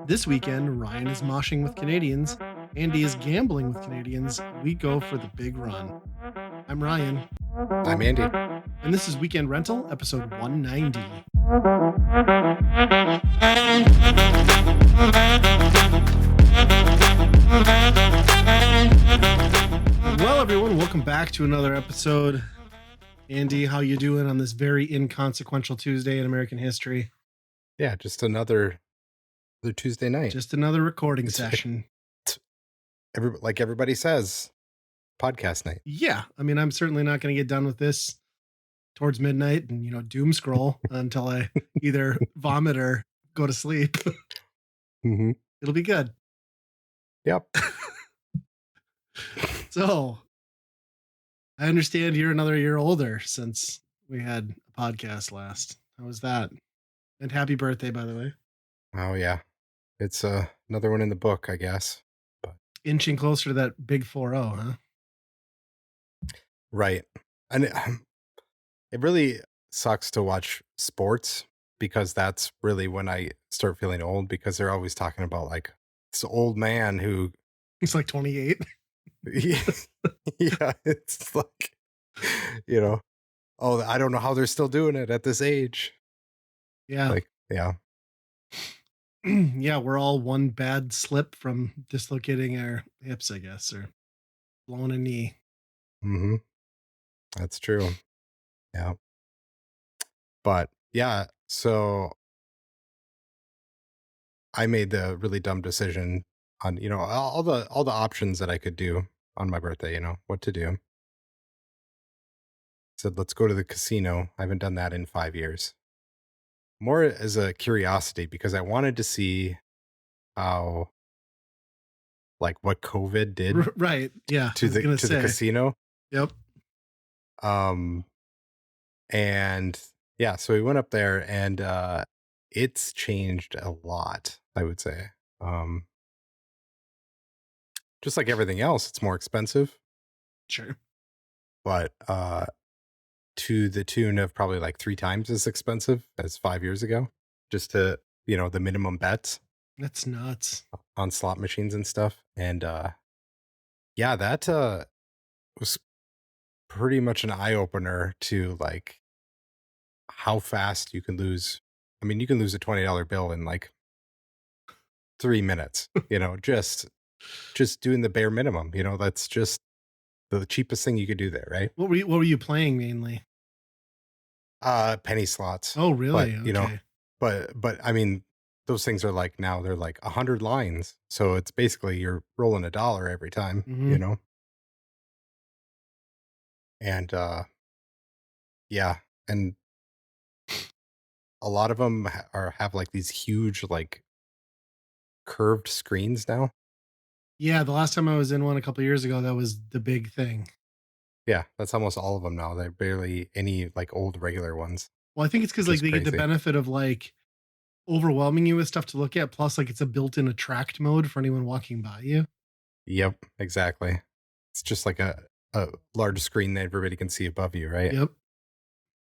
This weekend, Ryan is moshing with Canadians, Andy is gambling with Canadians. We go for the big run. I'm Ryan, I'm Andy. and this is Weekend Rental, episode 190. Well, everyone, welcome back to another episode. Andy, how you doing on this very inconsequential Tuesday in American history? Yeah, just another Tuesday night. Just another recording session. Like everybody says, podcast night. Yeah, I mean, I'm certainly not going to get done with this towards midnight and doom scroll until I either vomit or go to sleep. Mm-hmm. It'll be good. Yep. So I understand you're another year older since we had a podcast last. How was that? And happy birthday, by the way. Oh yeah, it's another one in the book, I guess. But Inching closer to that big 4-0, huh? right, and it really sucks to watch sports because that's really when I start feeling old, because they're always talking about like this old man who He's like 28. yeah, it's like, oh, I don't know how they're still doing it at this age. Yeah. Like, yeah. Yeah, we're all one bad slip from dislocating our hips, I guess, or blowing a knee. Mm-hmm. That's true. Yeah. But yeah, so I made the really dumb decision on, all the options that I could do on my birthday, what to do. Said, let's go to the casino. I haven't done that in 5 years. More as a curiosity, because I wanted to see how, like, what COVID did Right. Yeah. to the casino. Yep. And yeah, so we went up there, and it's changed a lot, I would say. Just like everything else, it's more expensive. Sure. But to the tune of probably like 3 times as expensive as 5 years ago, just to, the minimum bets That's nuts. on slot machines and stuff. And yeah, that was pretty much an eye opener to like how fast you can lose. I mean, you can lose a $20 bill in like 3 minutes, just doing the bare minimum, that's just the cheapest thing you could do there, right? What were you playing mainly? Penny slots. Oh, really? But, Okay. but I mean, those things are like, now they're like 100 lines. So it's basically you're rolling $1 every time, Mhm. And yeah, and a lot of them have like these huge like curved screens now. Yeah, the last time I was in one a couple years ago, that was the big thing. Yeah, that's almost all of them now. They're barely any like old regular ones. Well, I think it's because Which like is they get the crazy. benefit of like overwhelming you with stuff to look at, plus like it's a built-in attract mode for anyone walking by you. Yep, exactly. It's just like a large screen that everybody can see above you, right? Yep.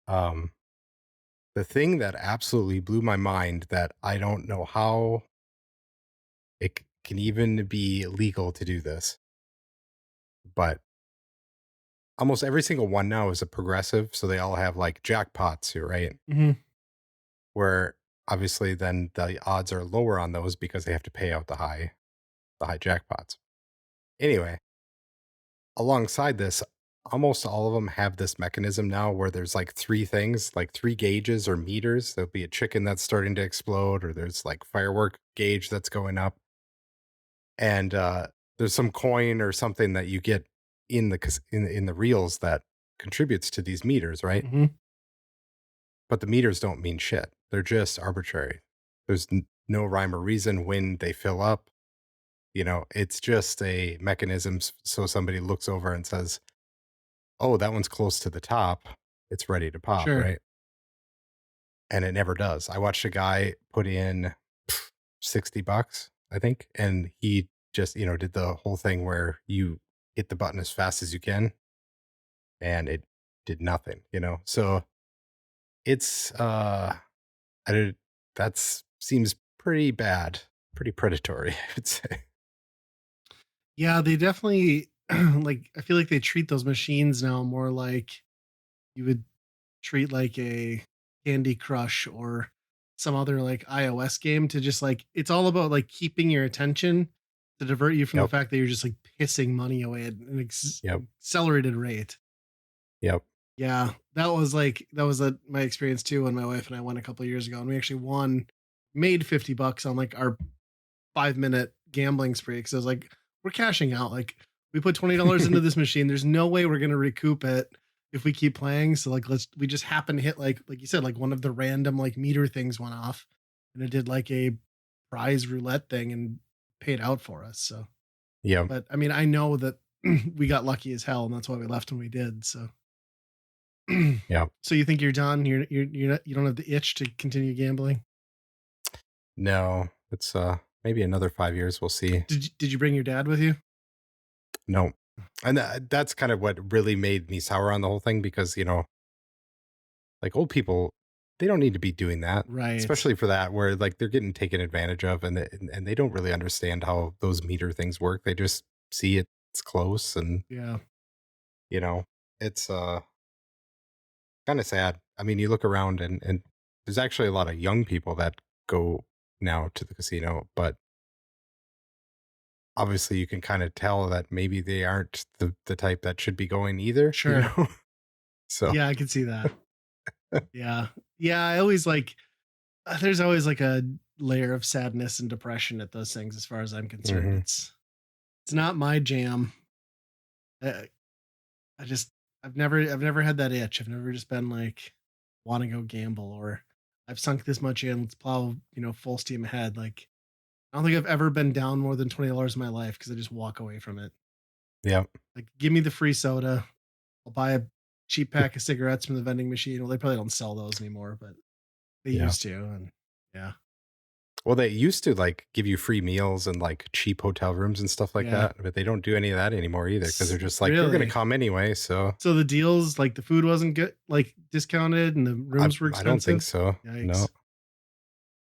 Um, the thing that absolutely blew my mind, that I don't know how it can even be legal to do this, but almost every single one now is a progressive, so they all have like jackpots here, right? Mhm. Where obviously then the odds are lower on those because they have to pay out the high jackpots. Anyway, alongside this, almost all of them have this mechanism now where there's like 3 things, like 3 gauges or meters. There'll be a chicken that's starting to explode, or there's like firework gauge that's going up. And there's some coin or something that you get in the reels that contributes to these meters, right? Mhm. But the meters don't mean shit. They're just arbitrary. There's no rhyme or reason when they fill up. It's just a mechanism. So somebody looks over and says, oh, that one's close to the top. It's ready to pop, Sure. right? And it never does. I watched a guy put in $60, I think, and he just, did the whole thing where you hit the button as fast as you can, and it did nothing, So it's That's seems pretty bad, pretty predatory, I would say. Yeah, they definitely like I feel like they treat those machines now more like you would treat like a Candy Crush or some other like iOS game to just like it's all about like keeping your attention to divert you from the Yep, fact that you're just like pissing money away at an yep, accelerated rate. yep. Yeah, that was my experience too when my wife and I went a couple of years ago, and we actually made $50 on like our 5-minute gambling spree because I was like, we're cashing out. Like, we put $20 into this machine. There's no way we're gonna recoup it if we keep playing. So like, we just happen to hit like you said, like one of the random like meter things went off, and it did like a prize roulette thing and paid out for us. So, Yep, but I mean, I know that we got lucky as hell, and that's why we left when we did. So. yep. So you think you're done? You don't have the itch to continue gambling? No, it's, maybe another 5 years, we'll see. Did you bring your dad with you? No. And that's kind of what really made me sour on the whole thing because, like, old people, they don't need to be doing that, Right. especially for that where, like, they're getting taken advantage of and they don't really understand how those meter things work. They just see it's close and, Yeah. you know, it's, kinda sad. I mean, you look around and there's actually a lot of young people that go now to the casino, but obviously you can kinda tell that maybe they aren't the type that should be going either, you Sure. know? So, Yeah, I can see that. Yeah. Yeah, I always like there's always like a layer of sadness and depression at those things as far as I'm concerned. mhm, It's not my jam. Uh, I just I've never had that itch. I've never just been like want to go gamble or I've sunk this much in, let's plow, full steam ahead. Like I don't think I've ever been down more than $20 in my life because I just walk away from it. yep, Like, give me the free soda. I'll buy a cheap pack of cigarettes from the vending machine. Well, they probably don't sell those anymore, but they yeah. used to. And yeah, Well, they used to, like, give you free meals and, like, cheap hotel rooms and stuff like yeah. that, but they don't do any of that anymore either because 'cause they're just like, "You're gonna Really? come anyway, so So the deals, like the food wasn't good, like discounted, and the I rooms were I don't think expensive. so." No. Yikes.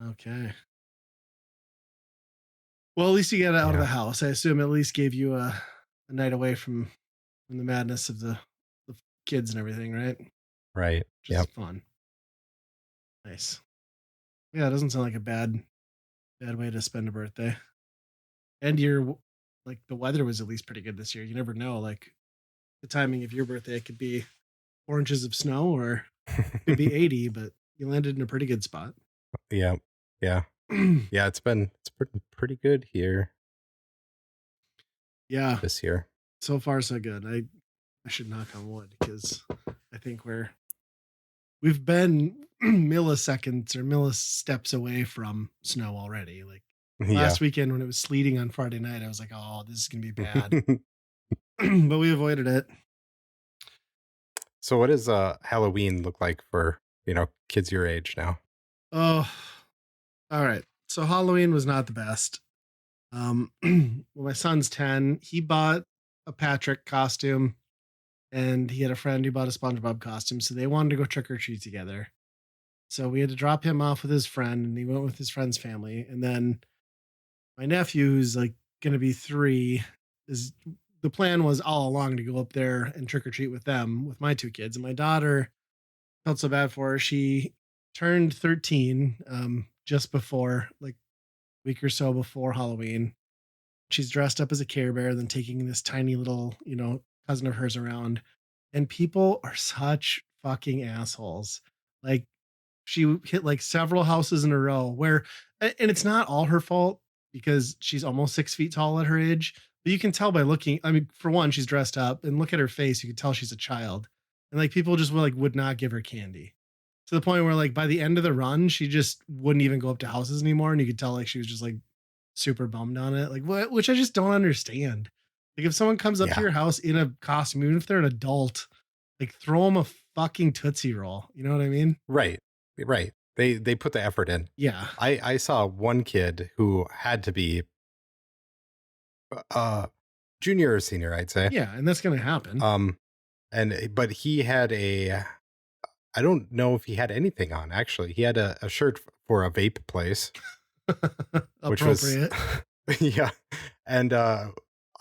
Okay. Well, at least you got it out of Yeah. the house. I assume at least gave you a night away from the madness of the kids and everything, right? Which Right. is Yep. fun. Nice. Yeah, it doesn't sound like a bad way to spend a birthday. And like the weather was at least pretty good this year. You never know. Like the timing of your birthday could be 4 inches of snow or could be 80, but you landed in a pretty good spot. Yep. Yeah. Yeah, it's pretty good here Yeah, this year. so far so good. I should knock on wood because I think we've been milliseconds or millisteps away from snow already. Like Yeah. last weekend when it was sleeting on Friday night, I was like, "Oh, this is gonna be bad," but we avoided it. So what does, Halloween look like for, kids your age now? Oh, all right. So Halloween was not the best. Well, my son's 10. He bought a Patrick costume and he had a friend who bought a SpongeBob costume. So they wanted to go trick or treat together. So we had to drop him off with his friend and he went with his friend's family. And then my nephew, who's like going to be 3, is the plan was all along to go up there and trick or treat with them, with my 2 kids. And my daughter felt so bad for her. She turned 13 just before, like, week or so before Halloween. She's dressed up as a Care Bear, then taking this tiny little, cousin of hers around. And people are such fucking assholes. Like, she hit like several houses in a row and it's not all her fault because she's almost 6 feet tall at her age. But you can tell by looking. I mean, for one, she's dressed up, and look at her face. You can tell she's a child. And like people just would not give her candy to the point where like by the end of the run, she just wouldn't even go up to houses anymore. And you could tell like she was just like super bummed on it. Like what which I just don't understand. Like if someone comes up to Yeah. your house in a costume, even if they're an adult, like throw them a fucking Tootsie Roll. You know what I mean? Right. Right. They put the effort in. Yeah. I saw one kid who had to be, uh, junior or senior, I'd say. Yeah, and that's gonna happen. Um, but he had I don't know if he had anything on, actually. He had a shirt for a vape place, which was Appropriate. yeah, and,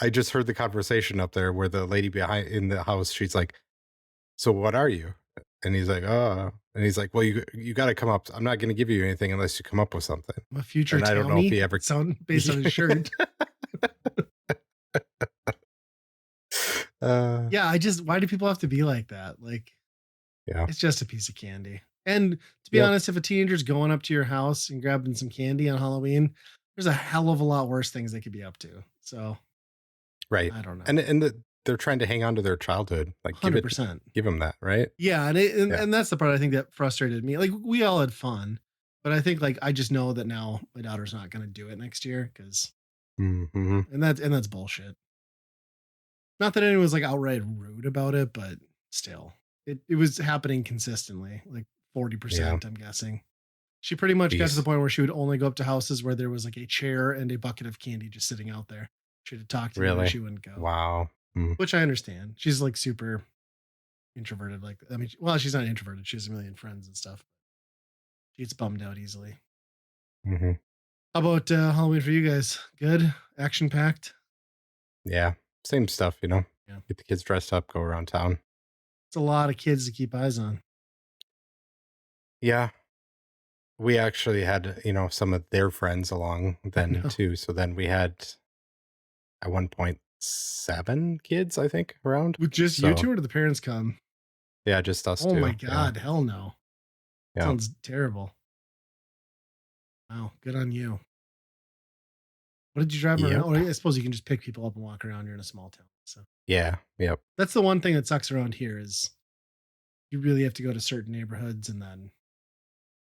I just heard the conversation up there where the lady behind in the house, she's like, "So what are you?" And he's like, "Oh," and he's like, "Well, you gotta come up. I'm not gonna give you anything unless you come up with something." I'm a future And I don't know if Tommy. he ever Sound based on his shirt. Uh, Yeah, I just why do people have to be like that? Like, yeah. it's just a piece of candy. And to be Yep. honest, if a teenager's going up to your house and grabbing some candy on Halloween, there's a hell of a lot worse things they could be up to. So Right. I don't know. And they're trying to hang on to their childhood. Like, 100%. give them that, right? Yeah, and Yeah. and that's the part I think that frustrated me. Like we all had fun, but I think like I just know that now my daughter's not going to do it next year because Mhm. and that's bullshit. Not that anyone was like outright rude about it, but still, it was happening consistently, like Yeah. 40%. I'm guessing she pretty much got to the Jeez. point where she would only go up to houses where there was like a chair and a bucket of candy just sitting out there. She had to talk to you or Really? she wouldn't go, Wow. Mm. which I understand. She's like super introverted. Like I mean, well, she's not introverted. She has a million friends and stuff. She gets bummed out easily. Mhm. How about Halloween for you guys? Good, action packed. Yeah. Same stuff, you know? Yeah, Get the kids dressed up, go around town. it's a lot of kids to keep eyes on. Yeah. We actually had, some of their friends along I then know. too. So then we had at one point 7 kids, I think, around. With just you So two, or do the parents come? yeah, just us Oh my 2. Yeah. god, hell no. Yeah. Sounds terrible. Wow, good on you. What did you drive 'em around? Yep. Or I suppose you can just pick people up and walk around. You're in a small town, so Yeah. Yep. that's the one thing that sucks around here is you really have to go to certain neighborhoods and then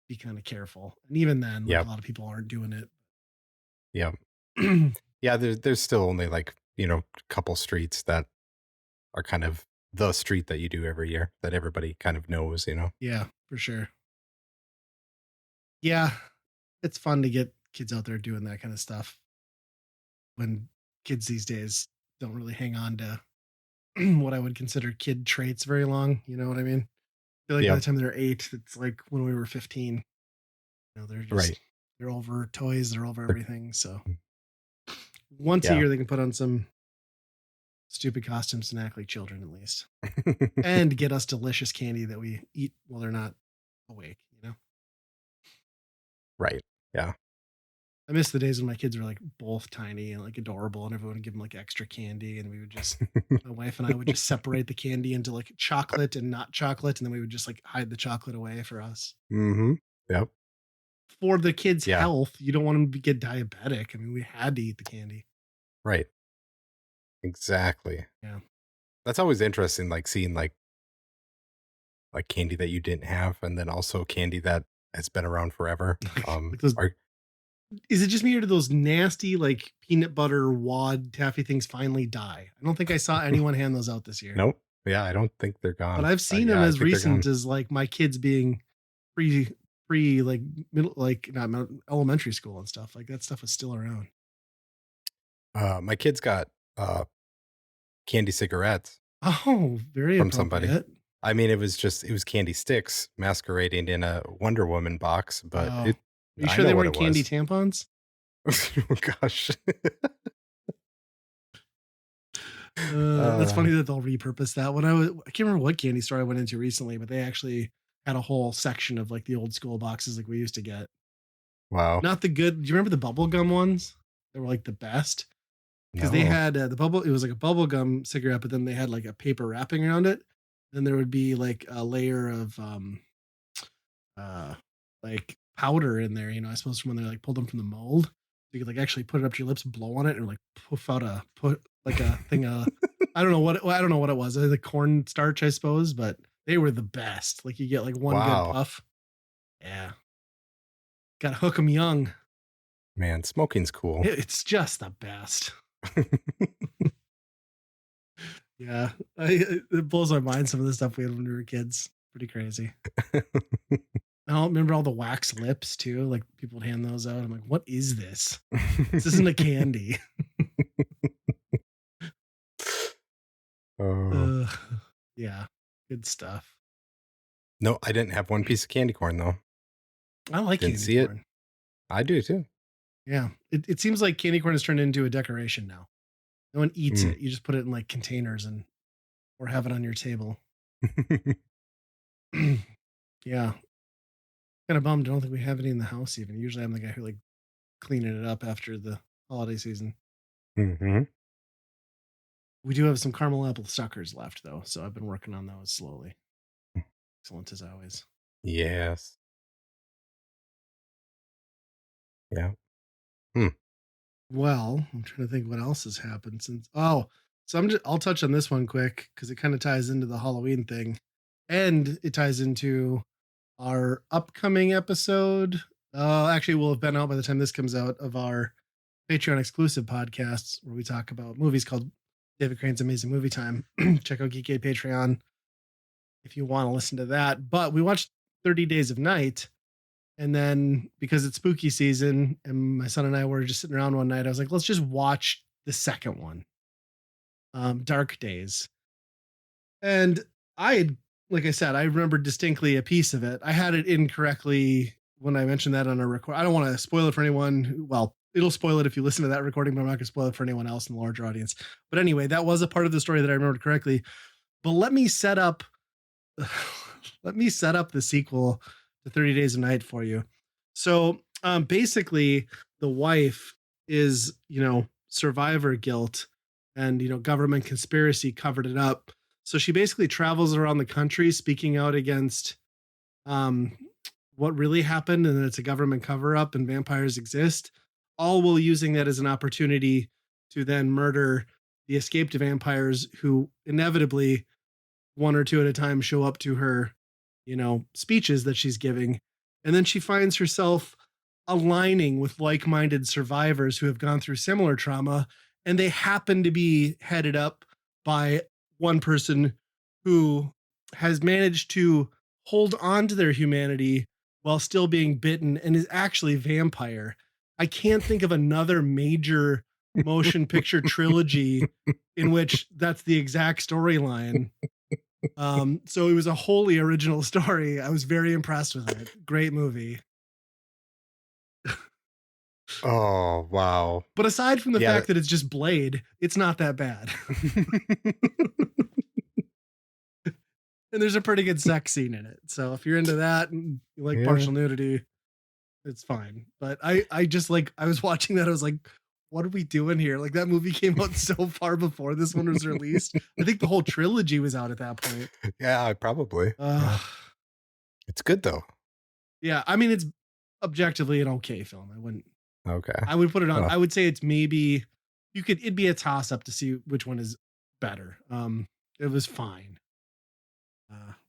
be kind of careful. And even then, like a Yep. lot of people aren't doing it. Yep. Yeah, there's still only like, a couple streets that are kind of the street that you do every year that everybody kind of knows. Yeah, for sure. Yeah, it's fun to get kids out there doing that kind of stuff when kids these days don't really hang on to what I would consider kid traits very long. You know what I mean? I feel like by the Yep. time they're 8, it's like when we were 15. Right. They're over toys, they're over They're- everything. So once a Yeah. year they can put on some stupid costumes and act like children at least. And get us delicious candy that we eat while they're not awake, you know? Right. Yeah. I miss the days when my kids were like both tiny and like adorable and everyone would give them like extra candy and we would just my wife and I would just separate the candy into like chocolate and not chocolate and then we would just like hide the chocolate away for us. Mhm. Yep. For the kids' Yeah. health, you don't want them to get diabetic. I mean, we had to eat the candy. Right. Exactly. Yeah. That's always interesting, like seeing like candy that you didn't have, and then also candy that has been around forever. Like those Are is it just me or do those nasty like peanut butter wad taffy things finally die? I don't think I saw anyone hand those out this year. nope. Yeah, I don't think they're But gone. I've seen Yeah, them I as think they're recent gone. as like my kids being pre pre like middle like not elementary school and stuff. Like that stuff was still around. My kids got candy cigarettes Oh, very from somebody. appropriate. I mean, it was candy sticks masquerading in a Wonder Woman box, but Oh. it Are you I sure know they what weren't it candy was. tampons? Oh gosh. That's uh, funny that they'll repurpose that. I can't remember what candy store I went into recently, but they actually had a whole section of like the old school boxes like we used to get. wow. Not the good. Do you remember the bubble gum ones? They were like the best because they No. had the bubble. It was like a bubble gum cigarette, but then they had like a paper wrapping around it. Then there would be like a layer of uh like powder in there. I suppose from when they like pulled them from the mold, you could like actually put it up to your lips, blow on it, and like poof out a put like a thing. I don't know what it was. The corn starch, I suppose, but they were the best. Like you get like one good Wow. puff. Yeah, got to hook them young. Man, smoking's cool. It's just the best. Yeah, it blows my mind some of the stuff we had when we were kids. Pretty crazy. I don't remember all the wax lips too. Like people would hand those out. I'm like, what is this? This isn't a candy. Oh, Uh, yeah, good stuff. No, I didn't have one piece of candy corn though. I like Didn't candy see it. corn. I do too. Yeah. It seems like candy corn has turned into a decoration now. No one eats Mm. it. You just put it in like containers and or have it on your table. Yeah. Kind of bummed. I don't think we have any in the house even. Usually I'm the guy who like cleaning it up after the holiday season. Hmm. We do have some caramel apple suckers left though, so I've been working on those slowly. Excellent as always. Yes. Yeah. Hmm. Well, I'm trying to think what else has happened since. Oh, so I'll touch on this one quick because it kind of ties into the Halloween thing, and it ties into our upcoming episode. Actually, will have been out by the time this comes out of our Patreon exclusive podcasts where we talk about movies called David Crane's Amazing Movie Time. Check out Geekade Patreon if you want to listen to that. But we watched 30 Days of Night. And then because it's spooky season and my son and I were just sitting around one night, I was like, let's just watch the second one, Dark Days. And I had, like I said, I remember distinctly a piece of it. I had it incorrectly when I mentioned that on a record. I don't want to spoil it for anyone. Well, it'll spoil it if you listen to that recording, but I'm not going to spoil it for anyone else in the larger audience. But anyway, that was a part of the story that I remembered correctly. But let me set up let me set up the sequel to 30 Days of Night for you. So basically, the wife is, survivor guilt and, government conspiracy covered it up. So she basically travels around the country speaking out against um, what really happened and that it's a government cover up and vampires exist, all while using that as an opportunity to then murder the escaped vampires who inevitably one or two at a time show up to her, speeches that she's giving. And then she finds herself aligning with like minded survivors who have gone through similar trauma. And they happen to be headed up by one person who has managed to hold on to their humanity while still being bitten and is actually vampire. I can't think of another major motion picture trilogy in which that's the exact storyline. So it was a wholly original story. I was very impressed with it. Great movie. Oh wow. But aside from the Yeah. fact that it's just Blade, it's not that bad. And there's a pretty good sex scene in it. So if you're into that and you like Yeah. partial nudity, it's fine. But I just like I was watching that, I was like, what are we doing here? Like that movie came out so far before this one was released. I think the whole trilogy was out at that point. Yeah. Probably. Yeah. Uh It's good though. yeah, I mean it's objectively an okay film. Okay. I would put it on. Oh. I would say it's maybe it'd be a toss up to see which one is better. It was fine.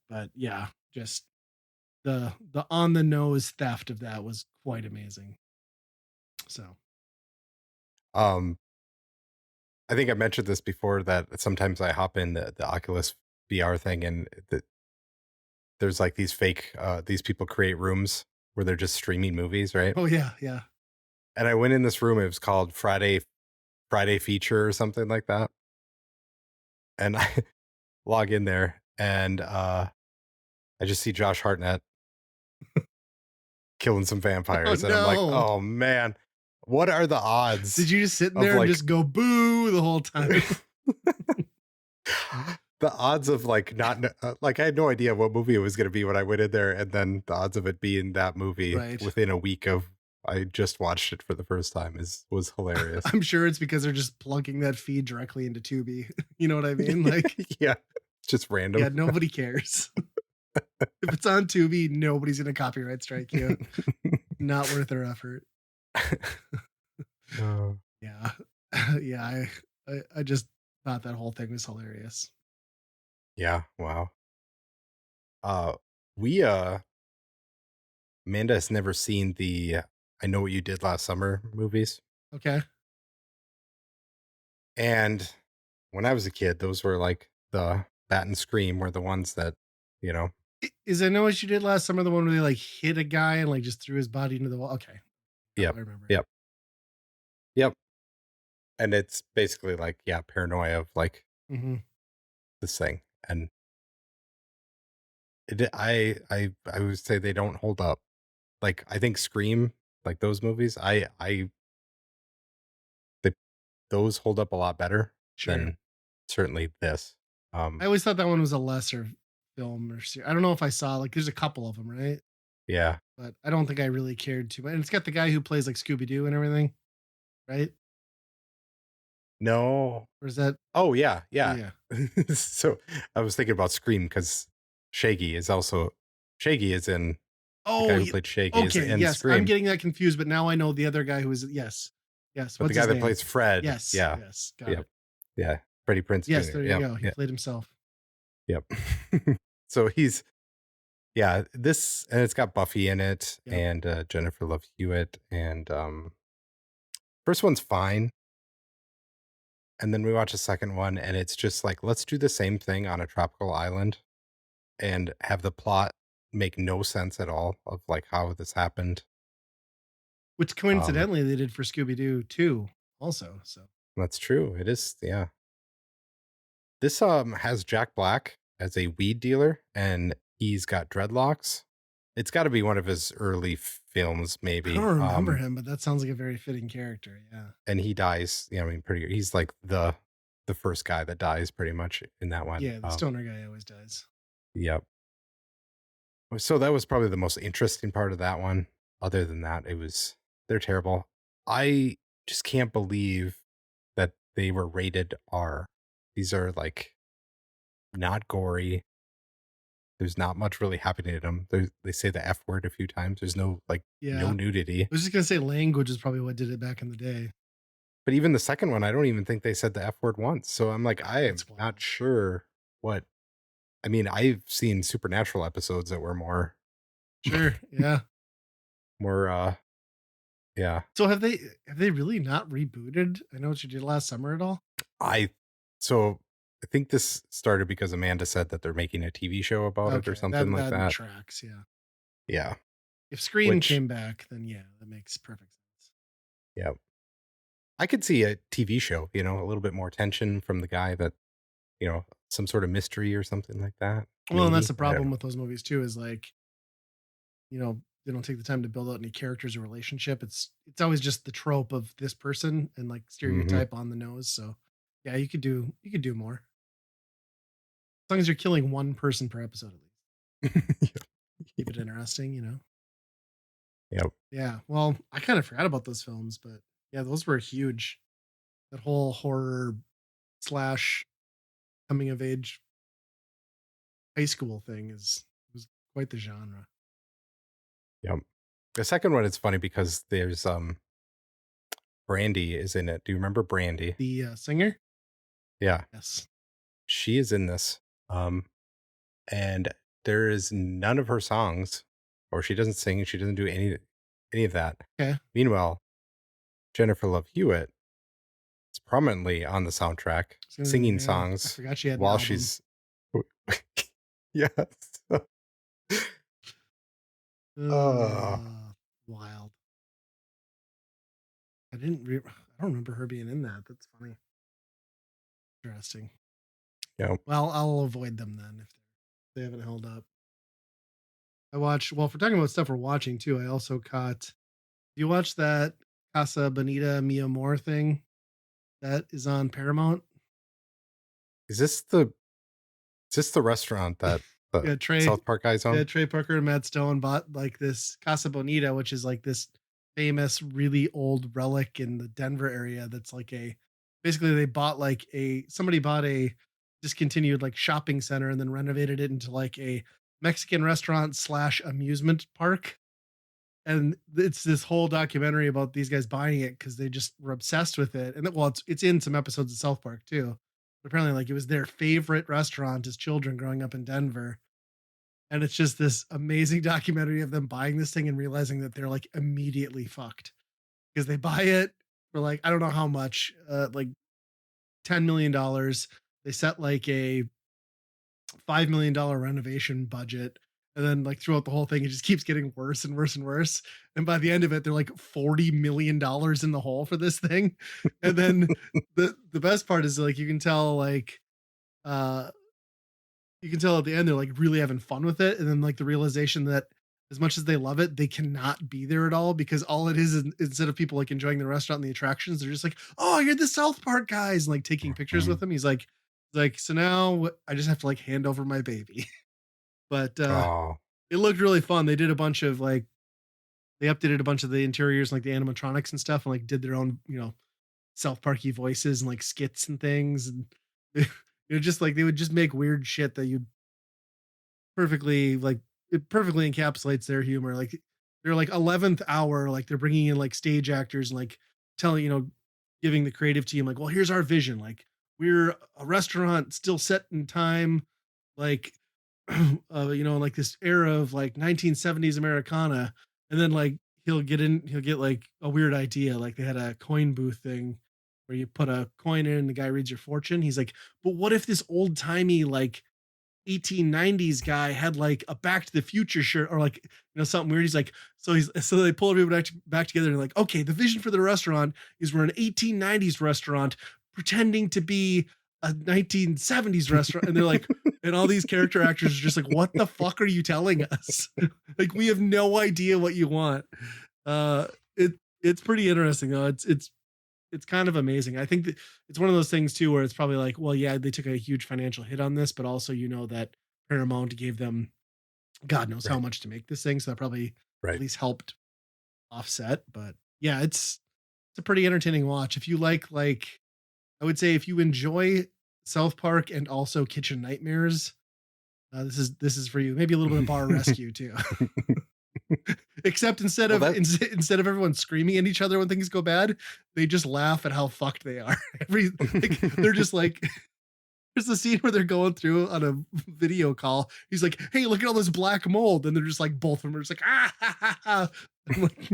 But yeah, just the on the nose theft of that was quite amazing. So, Um. I think I mentioned this before that sometimes I hop in the Oculus VR thing and there's like these fake these people create rooms where they're just streaming movies, right? oh yeah, yeah. And I went in this room. It was called Friday Feature or something like that. And I log in there and I just see Josh Hartnett killing some Oh vampires, and I'm like, no! oh man, what are the Did odds you just sit in of there and like just go boo the whole time? the odds of like not like I had no idea what movie it was going to be when I went in there, and then the odds of it being that movie Right. within a week of I just watched it for the first time is was hilarious. I'm sure it's because they're just plugging that feed directly into Tubi. You know what I mean? Like, Yeah, it's just random. yeah, nobody cares. If it's on Tubi, nobody's gonna copyright strike you. Not worth their effort. Uh, Yeah. Yeah, I just thought that whole thing was hilarious. yeah, wow. Uh, we Amanda has never seen the I Know What You Did Last Summer movies. Okay. And when I was a kid, those were like the Bat and Scream were the ones that, you know, Is I know what you did last summer, the one where they like hit a guy and like just threw his body into the wall? Okay. Oh, yep, I remember. yep, yep. And it's basically like, yeah, paranoia of like Hmm. this thing. And I would say they don't hold up. Like, I think Scream, like those movies, I they those hold up a lot better Sure. than certainly this. I Um, always thought that one was a lesser film or I don't know if I saw like there's a couple of them, right? yeah. But I don't think I really cared too much. And it's got the guy who plays like Scooby Doo and everything, right? No. Or is that Oh, yeah, oh yeah. yeah. So, I was thinking about Scream because Shaggy is in the guy Oh, who played Shaggy is okay, in yes. I'm Scream, getting that confused, but now I know the other guy who is yes. Yes. but the What's guy his that name? plays Fred, Yes, yeah, yes. Got yep, it. yeah, Freddie Prinze Yes, Jr., there you yep, go. He yeah, played himself. yep. So he's yeah, this and it's got Buffy in it Yep. and, Jennifer Love Hewitt, and, first one's fine, and then we watch the second one, and it's just like, let's do the same thing on a tropical island and have the plot make no sense at all of, like, how this happened. Which Um, coincidentally they did for Scooby Doo too, also. So that's true, it is yeah. This, has Jack Black as a weed dealer, and he's got dreadlocks. It's gotta be one of his early films, I don't maybe, remember him, but that sounds like a very fitting character. Yeah. and he dies, I mean, pretty he's like the first guy that dies pretty much in that one. Yeah, the stoner guy always dies. Yep. So that was probably the most interesting part of that one. Other than that, they're terrible. I just can't believe that they were rated R. These are like not gory. There's not much really happening in them. They say the F word a few times. There's no like no Yeah. nudity. I was just gonna say language is probably what did it back in the day. But even the second one, I don't even think they said the F word once. So I'm like, I am That's not wild. sure what I mean, I've seen supernatural episodes that were Sure. Yeah. more yeah. So have they really not rebooted I Know What You Did Last Summer at all? I so I think this started because Amanda said that they're making a TV show about it or Okay, something that like that that. tracks, yeah. Yeah. If Scream Which came back, then yeah, that makes perfect sense. yeah. I could see a TV show, a little bit more tension from the guy that, some sort of mystery or something like that. Well, and that's the Maybe. I don't problem know. with those movies too, is like, they don't take the time to build out any characters or relationship. It's always just the trope of this person and like Mhm. stereotype on the nose. So yeah, you could do more. As long as you're killing one person per episode at least. Keep it interesting. Yep. Yeah. Well, I kind of forgot about those films, but yeah, those were huge. That whole horror slash coming of age high school thing is was quite the genre. Yep. The second one is funny because there's Brandy is in it. Do you remember Brandy? The singer, Yeah. yes. She is in this. Um and there is none of her songs or she doesn't sing, she doesn't do any of that. Okay. I Meanwhile, Jennifer Love Hewitt is prominently on the soundtrack singing Yeah, I songs forgot she had an while album. she's yes. Uh, Wild. I don't remember her being in that. That's funny. Interesting. yep. Well, I'll avoid them then if they haven't held up. Well, if we're talking about stuff we're watching too, I also caught you watch that Casa Bonita Mia Moore thing that is on Paramount? Is this the restaurant that the Yeah, South Park guys yeah, own? Trey Parker and Matt Stone bought like this Casa Bonita, which is like this famous, really old relic in the Denver area. That's like basically they bought like somebody bought a discontinued like shopping center and then renovated it into like a Mexican restaurant slash amusement park. And it's this whole documentary about these guys buying it because they just were obsessed with it. And well, it's in some episodes of South Park too. But apparently, like it was their favorite restaurant as children growing up in Denver, and it's just this amazing documentary of them buying this thing and realizing that they're like immediately fucked because they buy it for like I don't know how much, like $10 million. They set like a $5 million renovation budget. And then, like throughout the whole thing, it just keeps getting worse and worse and worse. And by the end of it, they're like $40 million in the hole for this thing. And then the best part is like you can tell like uh you can tell at the end they're like really having fun with it, and then like the realization that as much as they love it, they cannot be there at all because all it is instead of people like enjoying the restaurant and the attractions, they're just like, "Oh, you're the South Park guys," and like taking pictures with Mhm. him. He's like, so now I just have to like hand over my baby. But Oh, it looked really fun. They did a bunch of like they updated a bunch of the interiors, like the animatronics and stuff, and like did their own, South Parky voices and like skits and things, and just like they would just make weird shit that you perfectly like it perfectly encapsulates their humor. Like they're like 11th hour, like they're bringing in like stage actors and like telling, giving the creative team like, well, here's our vision. Like we're a restaurant still set in time, like like this era of like 1970s Americana, and then like he'll get like a weird idea. Like they had a coin booth thing where you put a coin in and the guy reads your fortune. He's like, but what if this old timey like 1890s guy had like a Back to the Future shirt or like something weird. So they pull everybody back together and like, okay, the vision for the restaurant is we're an 1890s restaurant pretending to be a 1970s restaurant, and they're like, and all these character actors are just like, what the fuck are you telling us? Like we have no idea what you want. Uh, it's pretty interesting though. It's kind of amazing. I think that it's one of those things too where it's probably like, well, yeah, they took a huge financial hit on this, but also that Paramount gave them God knows how right, much to make this thing, so that probably at right. least helped offset. But yeah, it's a pretty entertaining watch. If you like I would say if you enjoy South Park and also Kitchen Nightmares, this is for you. Maybe a little bit of Bar Rescue too. Except Well, that instead of everyone screaming at each other when things go bad, they just laugh at how fucked they are. They're just like there's a scene where they're going through on a video call. He's like, "Hey, look at all this black mold," and they're just like both of them are just like, "Ah, ha, ha, ha." I'm like,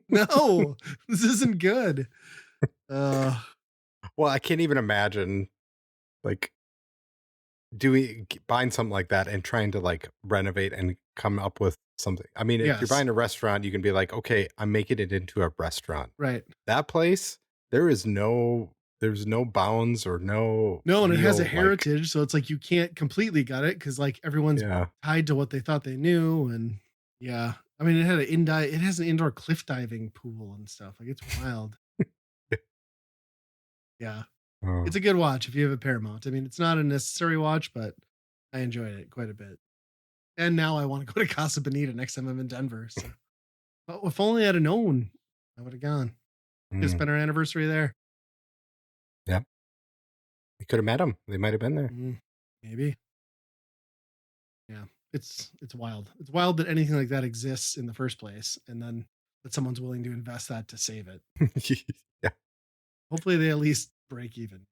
"No, this isn't good." Uh, well, I can't even imagine, like, doing buying something like that and trying to, like, renovate and come up with something. I mean, if you're yes, buying a restaurant, you can be like, "Okay, I'm making it into a restaurant." right. That place, there's no bounds or no No, and it has a real, like, heritage, so it's like you can't completely gut it because like everyone's yeah. tied to what they thought they knew, and yeah, I mean, it has an indoor cliff diving pool and stuff. Like it's wild. Yeah, Oh, it's a good watch if you have a Paramount. I mean, it's not a necessary watch, but I enjoyed it quite a bit. And now I want to go to Casa Bonita next time I'm in Denver. So, but if only I'd have known, I would have gone. Could mm, spent our anniversary there. yeah. You could have met them. They might have been there. Mm, maybe. Yeah, it's wild. It's wild that anything like that exists in the first place, and then that someone's willing to invest that to save it. Yeah. Hopefully, they at least break even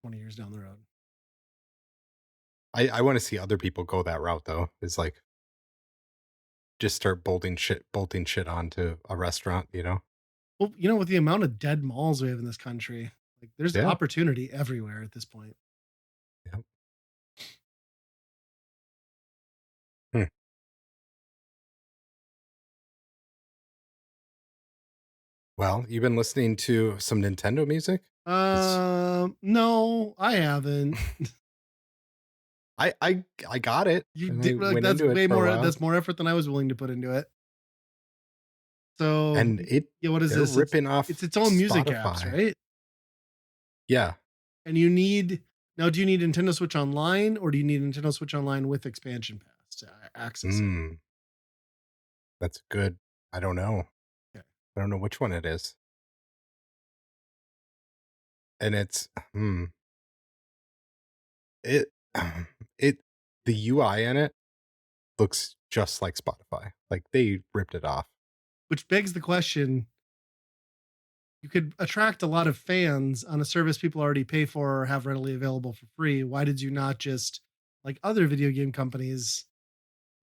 20 years down the road. I wanna see other people go that route, though. It's like, just start bolting shit onto a restaurant, you know? Well, with the amount of dead malls we have in this country, like there's Yeah. opportunity everywhere at this point. Yeah. Hmm. Well, you've been listening to some Nintendo music? 'Cause No, I haven't. I got it, You and I did like went into it for a while, that's more effort than I was willing to put into it. So, and yeah, what is they're this? It's ripping it's off its own music apps, Spotify. right? Yeah. And do you need Nintendo Switch Online or do you need Nintendo Switch Online with expansion pass to access it? Mm, that's good. I don't know. Okay. I don't know which one it is. And it's it it the UI in it looks just like Spotify. Like, they ripped it off. Which begs the question, you could attract a lot of fans on a service people already pay for or have readily available for free. Why did you not just, like other video game companies,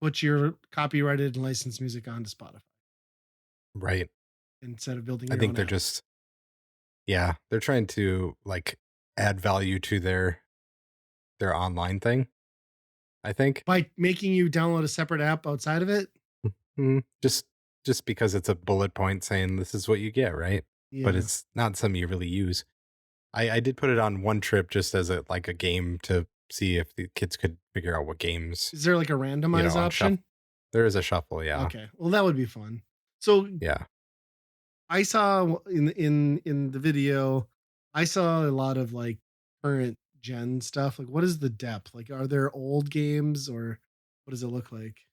put your copyrighted and licensed music onto Spotify Right. instead of building I your think own they're app? just yeah, they're trying to, like, add value to their online thing, I think. By making you download a separate app outside of it? Mhm. Just because it's a bullet point saying this is what you get, right? But Yeah. it's not something you really use. I did put it on one trip just as a like a game to see if the kids could figure out what games, Is there like a randomize on shuffle. option? There is a shuffle, yeah. Okay. Well, that would be fun. So Yeah. I saw in the video, I saw a lot of like current gen stuff. Like, what is the depth? Like, are there old games or what does it look like?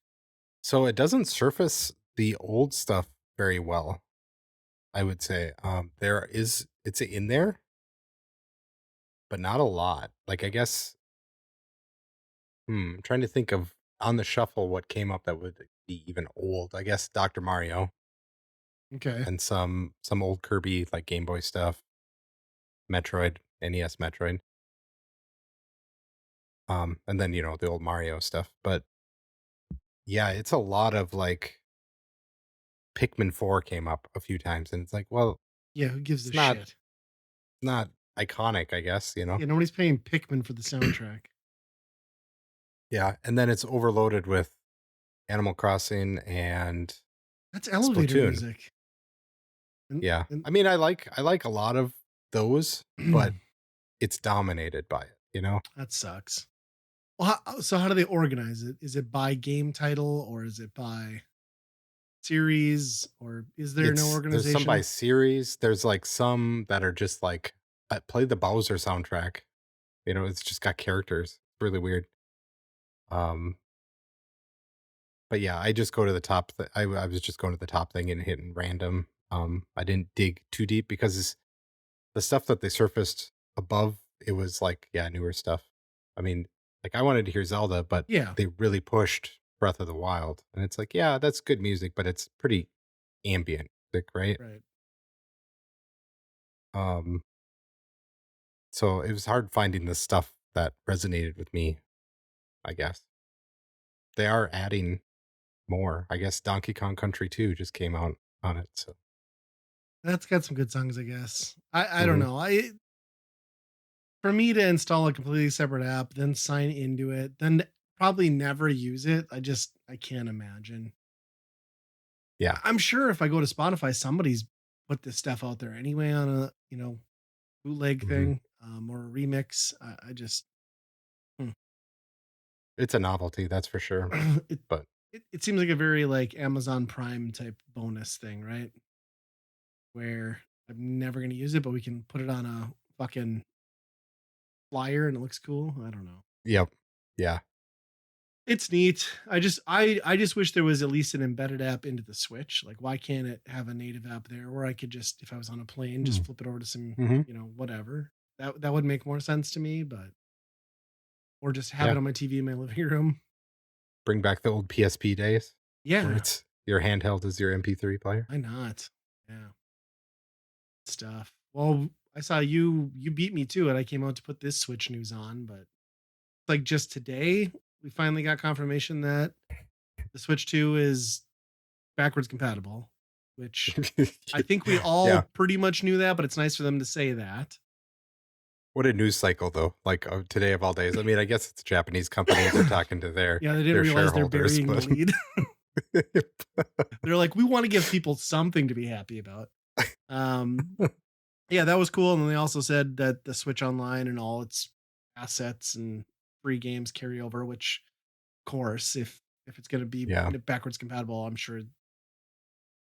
So it doesn't surface the old stuff very well, I would say. It's in there, but not a lot. Like I guess I'm trying to think of on the shuffle what came up that would be even old. I guess Dr. Mario Okay. and some old Kirby like Game Boy stuff, Metroid, NES Metroid. And then, the old Mario stuff. But yeah, it's a lot of like Pikmin 4 came up a few times and it's like, well, Yeah. Who gives a it's not shit? not iconic, I guess. Yeah. Nobody's paying Pikmin for the soundtrack. Yeah, and then it's overloaded with Animal Crossing and That's elevator Splatoon. music. And, Yeah. and I mean, I like a lot of those, but it's dominated by it. that sucks. Well, so how do they organize it? Is it by game title or is it by series or is there no There's some by organization? series. There's like some that are just like play the Bowser soundtrack. It's just got characters. It's really weird. Um, but yeah, I just go to the top. I was just going to the top thing and hitting random. I didn't dig too deep because the stuff that they surfaced above, it was like, yeah, newer stuff. I mean, like I wanted to hear Zelda, but Yeah. they really pushed Breath of the Wild. And it's like, yeah, that's good music, but it's pretty ambient music, right? Right. Um, so it was hard finding the stuff that resonated with me, I guess. They are adding more. I guess Donkey Kong Country 2 just came out on it. So That's got some good songs, I guess. I don't mhm. know. I For me to install a completely separate app, then sign into it, then probably never use it, I can't imagine. Yeah. I'm sure if I go to Spotify, somebody's put this stuff out there anyway on a, bootleg Hmm. thing, or a remix. I just hmm. It's a novelty, that's for sure. it, But it seems like a very like Amazon Prime type bonus thing, right? Where I'm never gonna use it, but we can put it on a fucking flyer and it looks cool. I don't know. yep. Yeah. It's neat. I just wish there was at least an embedded app into the Switch. Like, why can't it have a native app there where I could just, if I was on a plane, just flip it over to some, Hmm. whatever. That would make more sense to me, but or just have Yeah. it on my TV in my living room. Bring back the old PSP days where Yeah, it's your handheld is your MP3 player. why not? Yeah, stuff. Well, I saw you beat me to it. I came out to put this Switch news on, but like just today, we finally got confirmation that the Switch 2 is backwards compatible, which I think we all Yeah. pretty much knew that, but it's nice for them to say that. What a news cycle though. Like today of all days. I mean, I guess it's a Japanese company. They're talking to their Yeah, they didn't their realize they're shareholders, burying the but lead. They're like, we want to give people something to be happy about. Um, yeah, that was cool. And then they also said that the Switch Online and all its assets and free games carry over, which, of course, if it's going to be yeah. backwards compatible, I'm sure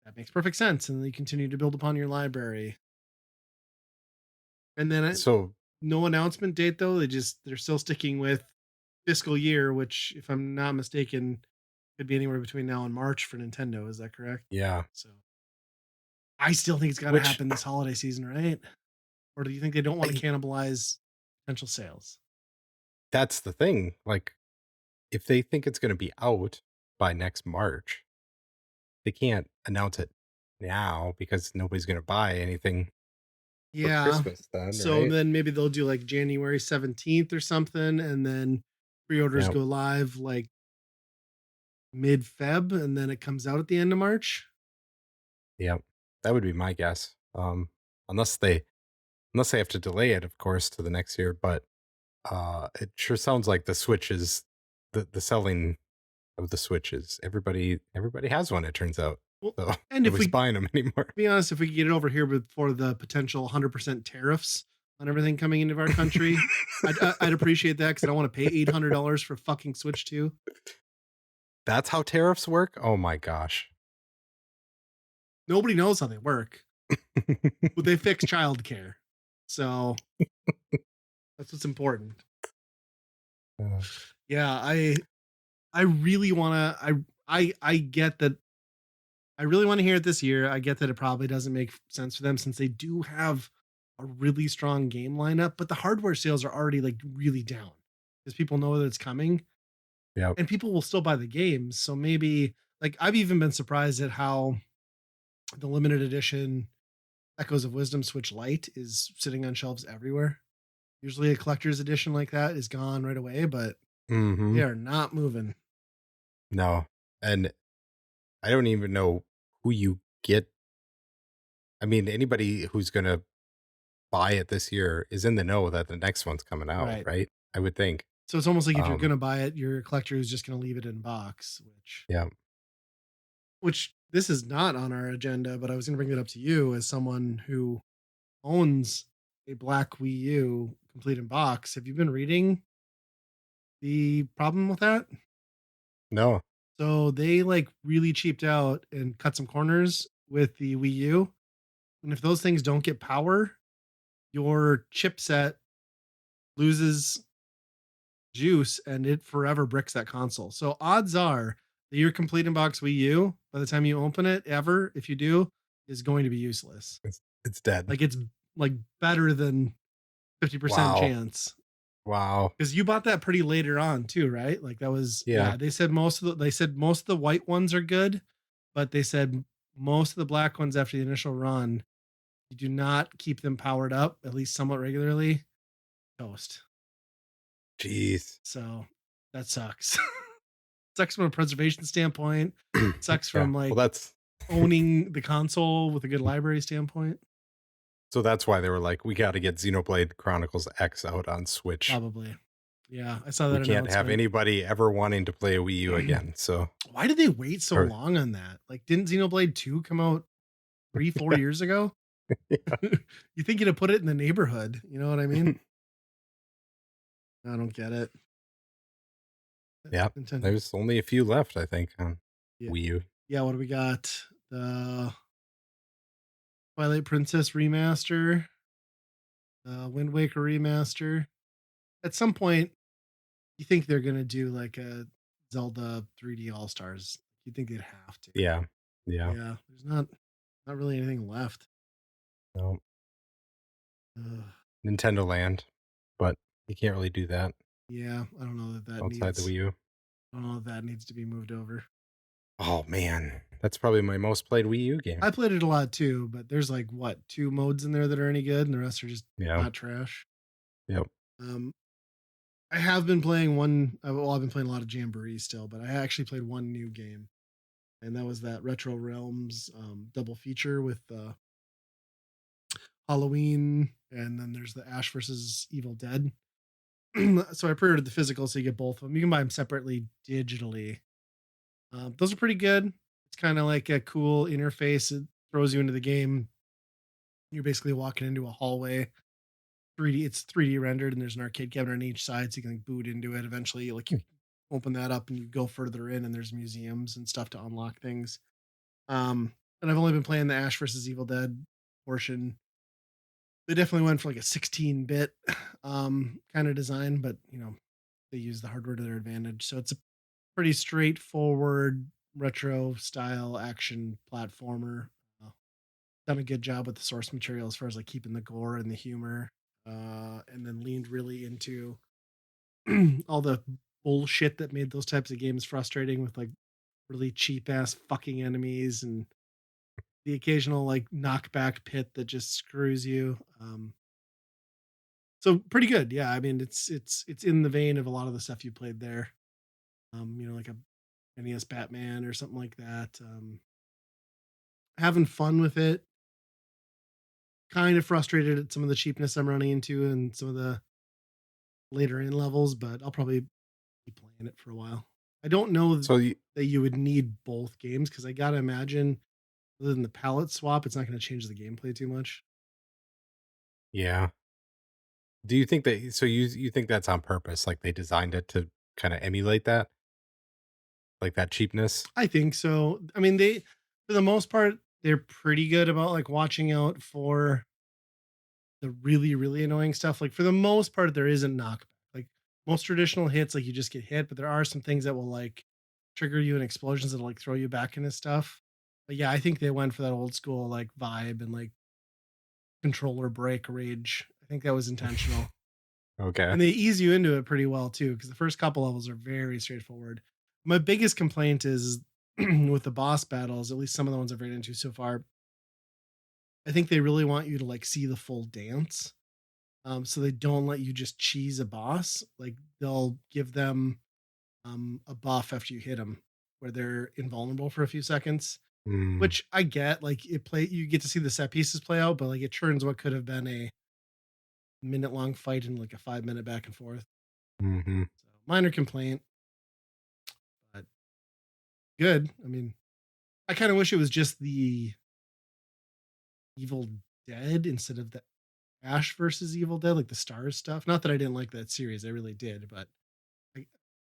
that makes perfect sense. And they continue to build upon your library. And then So no announcement date though. They're still sticking with fiscal year, which, if I'm not mistaken, could be anywhere between now and March for Nintendo. Is that correct? yeah. So I still think it's got to Which happen this holiday season, right? Or do you think they don't want to I, cannibalize potential sales? that's the thing. Like if they think it's gonna be out by next March, they can't announce it now because nobody's gonna buy anything for Yeah. Christmas then, So right? then maybe they'll do like January 17th or something, and then pre-orders Yeah. go live like mid Feb, and then it comes out at the end of March. Yeah. That would be my guess. Unless they have to delay it, of course, to the next year. But it sure sounds like the Switch is the selling of the Switch is everybody has one. It turns out, Well, so and if nobody's we buying them anymore. be honest, if we could get it over here before the potential 100% tariffs on everything coming into our country. I'd appreciate that because I don't want to pay $800 for fucking Switch 2. That's how tariffs work? Oh my gosh. Nobody knows how they work, but they fix childcare. So that's what's important. Uh, Yeah, I really wanna I get that I really want to hear it this year. I get that it probably doesn't make sense for them since they do have a really strong game lineup, but the hardware sales are already like really down because people know that it's coming yep. and people will still buy the games. So maybe like I've even been surprised at how the limited edition Echoes of Wisdom Switch Lite is sitting on shelves everywhere. Usually a collector's edition like that is gone right away, but they Mhm. are not moving. No. And I don't even know who you get. I mean, anybody who's gonna buy it this year is in the know that the next one's coming out, Right. right? I would think. So it's almost like if you're Um, gonna buy it, you're a collector who's just gonna leave it in a box, yeah. which this is not on our agenda, but I was gonna bring it up to you as someone who owns a black Wii U complete in box. Have you been reading the problem with that? No. So they like really cheaped out and cut some corners with the Wii U. And if those things don't get power, your chipset loses juice and it forever bricks that console. So odds are that your complete in box Wii U, by the time you open it, ever, if you do, is going to be useless. It's dead. Like it's like better than 50% Wow. chance. Wow. Because you bought that pretty later on too, right? Like that was Yeah. yeah. They said most of the white ones are good, but they said most of the black ones after the initial run, you do not keep them powered up at least somewhat regularly. Toast. Jeez. So that sucks. Sucks from a preservation standpoint. Sucks Yeah. from Well, like that's owning the console with a good library standpoint. so that's why they were like, we got to get Xenoblade Chronicles X out on Switch. Probably. Yeah, I saw We that can't have announcement. anybody ever wanting to play a Wii U again. So, Why did they wait so or, long on that? Like, didn't Xenoblade 2 come out 3, 4 years ago? You think you'd have put it in the neighborhood, you know what I mean? I don't get it. yeah, Nintendo. there's only a few left, I think, on Yeah. Wii U. Yeah, what do we got? The Twilight Princess remaster, Wind Waker remaster. At some point, you think they're gonna do like a Zelda 3D All Stars. You think they'd have to. Yeah. Yeah. Yeah, there's not really anything left. No, Ugh. Nintendo Land, but you can't really do that Yeah, I don't know that outside the Wii U. I don't know if that needs to be moved over. Oh man, that's probably my most played Wii U game. I played it a lot too, but there's like what 2 modes in there that are any good, and the rest are just Yeah. not trash. Yep. Um, I have been playing one. Well, I've been playing a lot of Jamboree still, but I actually played one new game, and that was that Retro Realms double feature with Halloween, and then there's the Ash versus Evil Dead. So I pre-ordered the physical, so you get both of them. You can buy them separately digitally. Those are pretty good. It's kind of like a cool interface. It throws you into the game. You're basically walking into a hallway. 3D. It's 3D rendered, and there's an arcade cabinet on each side, so you can like, boot into it. Eventually, like you open that up and you go further in, and there's museums and stuff to unlock things. And I've only been playing the Ash versus Evil Dead portion. They definitely went for like a 16-bit kind of design, but they use the hardware to their advantage. So it's a pretty straightforward retro style action platformer. Uh, Done a good job with the source material as far as like keeping the gore and the humor, and then leaned really into all the bullshit that made those types of games frustrating with like really cheap ass fucking enemies and the occasional like knockback pit that just screws you. So pretty good, yeah. I mean, it's in the vein of a lot of the stuff you played there. Like a NES Batman or something like that. Having fun with it. Kind of frustrated at some of the cheapness I'm running into and some of the later in levels, but I'll probably be playing it for a while. I don't know So you, that you would need both games because I gotta imagine, other than the palette swap, it's not going to change the gameplay too much. yeah. Do you think that so you think that's on purpose, like, they designed it to kinda emulate that? Like, that cheapness? I think so. I mean, they for the most part, they're pretty good about like watching out for the really, really annoying stuff. Like for the most part, there isn't knockback. Like most traditional hits, like you just get hit, but there are some things that will like trigger you and explosions that'll like throw you back into stuff. But yeah, I think they went for that old school like vibe and like controller break rage. I think that was intentional. Okay. And they ease you into it pretty well too, because the first couple levels are very straightforward. My biggest complaint is with the boss battles, at least some of the ones I've ran into so far. I think they really want you to like see the full dance. So they don't let you just cheese a boss. Like they'll give them a buff after you hit them, where they're invulnerable for a few seconds. Mm, Which I get. Like it play, you get to see the set pieces play out, but like it turns what could have been a minute long fight into like a 5 minute back and forth. mhm, So minor complaint, but good. I mean, I kind of wish it was just the Evil Dead instead of the Ash versus Evil Dead, like the Stars stuff. Not that I didn't like that series, I really did, but like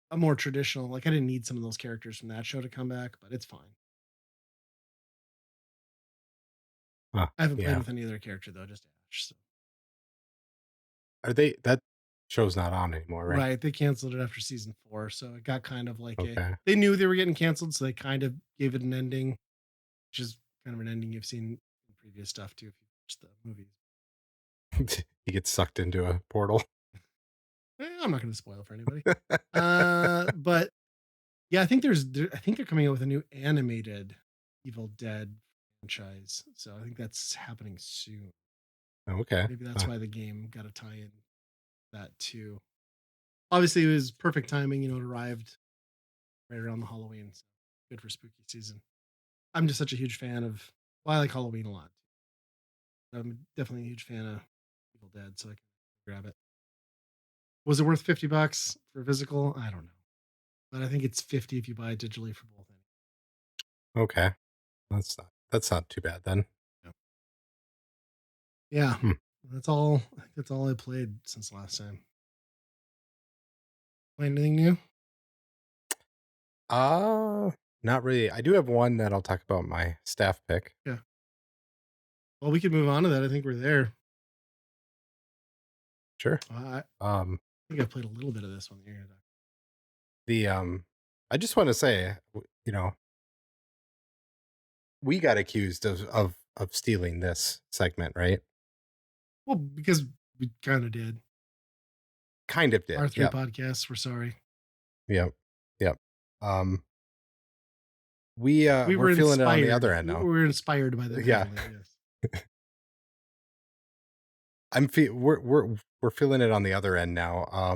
a more traditional, like I didn't need some of those characters from that show to come back, but it's fine. huh, I haven't played yeah. with any other character though, just Ash. So. Are they that show's not on anymore, right? Right, they canceled it after season 4, so it got kind of like a. Okay. They knew they were getting canceled, so they kind of gave it an ending, which is kind of an ending you've seen in previous stuff too if you watch the movies. He gets sucked into a portal. I'm not going to spoil it for anybody. But yeah, I think they're coming out with a new animated Evil Dead franchise. So I think that's happening soon. Okay. Maybe that's why the game got a tie in that too. Obviously, it was perfect timing. You know, it arrived right around the Halloween. So good for spooky season. I'm just such a huge fan of. Well, I like Halloween a lot. I'm definitely a huge fan of Evil Dead, so I can grab it. Was it worth $50 for physical? I don't know, but I think it's 50 if you buy it digitally for both. Okay. That's not too bad then. Yeah. Yeah, Hmm. that's all. I think that's all I played since last time. Play anything new? Uh, Not really. I do have one that I'll talk about my staff pick. Yeah. Well, we could move on to that. I think we're there. Sure. I Um, think I played a little bit of this one here. the I just want to say, we got accused of stealing this segment, right? Well, because we kind of did. Kind of Our did. three Yep. podcasts. We're sorry. Yep. Yep. Um, We we're were feeling it on the inspired. other end We now. were inspired by them Yeah. heavily. Yes. We're feeling it on the other end now.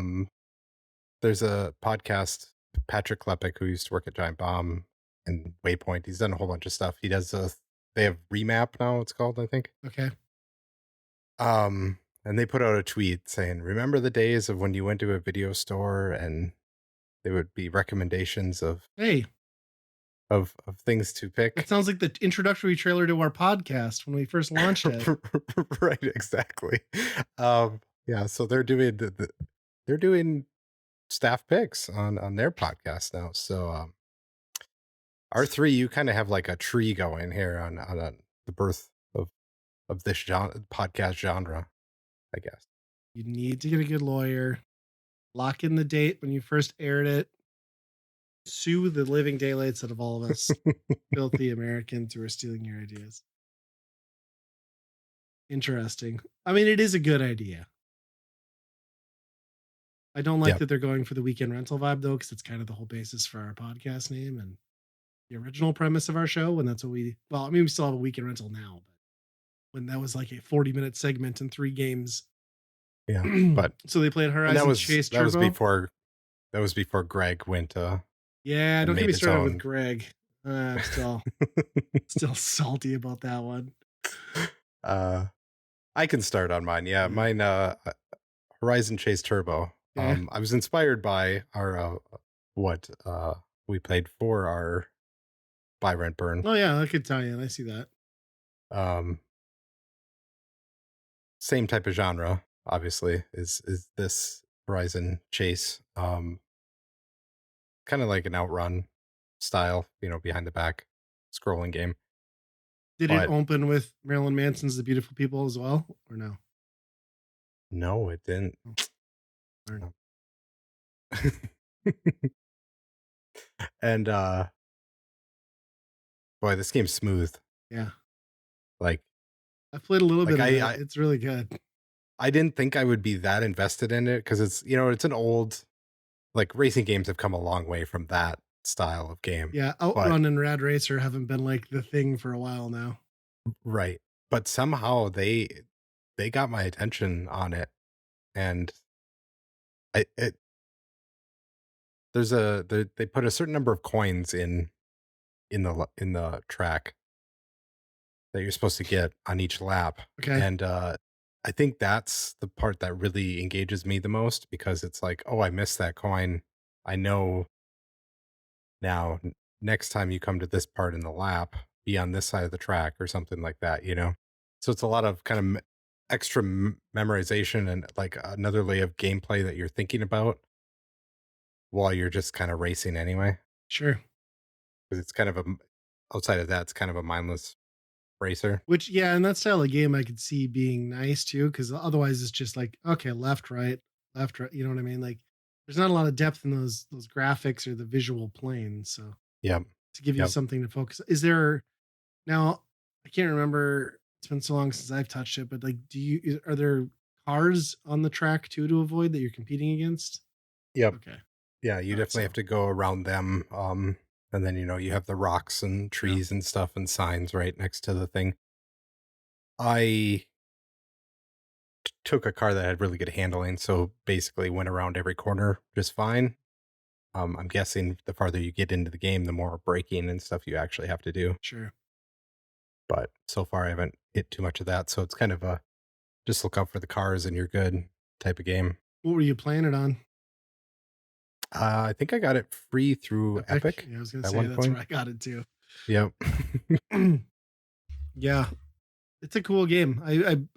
There's a podcast, Patrick Klepek, who used to work at Giant Bomb and Waypoint. He's done a whole bunch of stuff. He does they have Remap now, it's called, I think. Okay. And they put out a tweet saying, "Remember the days of when you went to a video store and there would be recommendations Hey, of things to that pick." sounds like the introductory trailer to our podcast when we first launched it. Right, exactly. Yeah, so they're doing they're doing staff picks on their podcast now. So our three, you kind of have like a tree going here on the birth of this podcast genre, I guess. You need to get a good lawyer. Lock in the date when you first aired it. Sue the living daylights out of all of us filthy Americans who are stealing your ideas. Interesting. I mean, it is a good idea. I don't like Yep. that they're going for the weekend rental vibe though, because it's kind of the whole basis for our podcast name and the original premise of our show. And that's what well, I mean, we still have a weekend rental now, but when that was like a 40-minute segment and 3 games. Yeah, but So they played and Horizon Chase Turbo. that was before Greg went Yeah, and don't get made me his started with own. Greg. I'm still salty about that one. uh, I can start on mine. Yeah, Yeah. mine. Horizon Chase Turbo. Okay. I was inspired by our what we played for our buy rent burn. Oh yeah, I could tell you. I see that. Um, Same type of genre. obviously, is this Horizon Chase. Kind of like an outrun style, behind the back scrolling game. Did it But open with Marilyn Manson's "The Beautiful People" as well, or no? no, it didn't. Oh, darn. No. And boy, this game's smooth. Yeah. Like I played a little like bit of I it. I It's really good. I didn't think I would be that invested in it because it's an old, like, racing games have come a long way from that style of game. Yeah, But Outrun and Rad Racer haven't been, like, the thing for a while now. right. But somehow they got my attention on it, and it they put a certain number of coins in the track that you're supposed to get on each lap. Okay, And I think that's the part that really engages me the most because it's like, oh, I missed that coin. I know now, next time you come to this part in the lap, be on this side of the track or something like that. So it's a lot of kind of extra memorization and like another layer of gameplay that you're thinking about while you're just kind of racing anyway. sure. Because it's kind of outside of that, it's kind of a mindless racer. Which yeah, in that style of game, I could see being nice too, because otherwise it's just like, okay, left, right, you know what I mean? Like, there's not a lot of depth in those graphics or the visual planes, so Yep. to give you Yep. something to focus. Is there now, I can't remember, it's been so long since I've touched it, but, like, are there cars on the track too to avoid that you're competing against? Yep. Okay, Yeah. You thought definitely so. have to go around them. And then, you have the rocks and Yeah, trees and stuff and signs right next to the thing. I took a car that had really good handling, so basically went around every corner just fine. I'm guessing the farther you get into the game, the more braking and stuff you actually have to do. sure. But so far, I haven't hit too much of that, so it's kind of a just look out for the cars and you're good type of game. What were you playing it on? I think I got it free through Epic? Epic Yeah, I was gonna at say one that's where point. I got it too. Yep. Yeah, it's a cool game.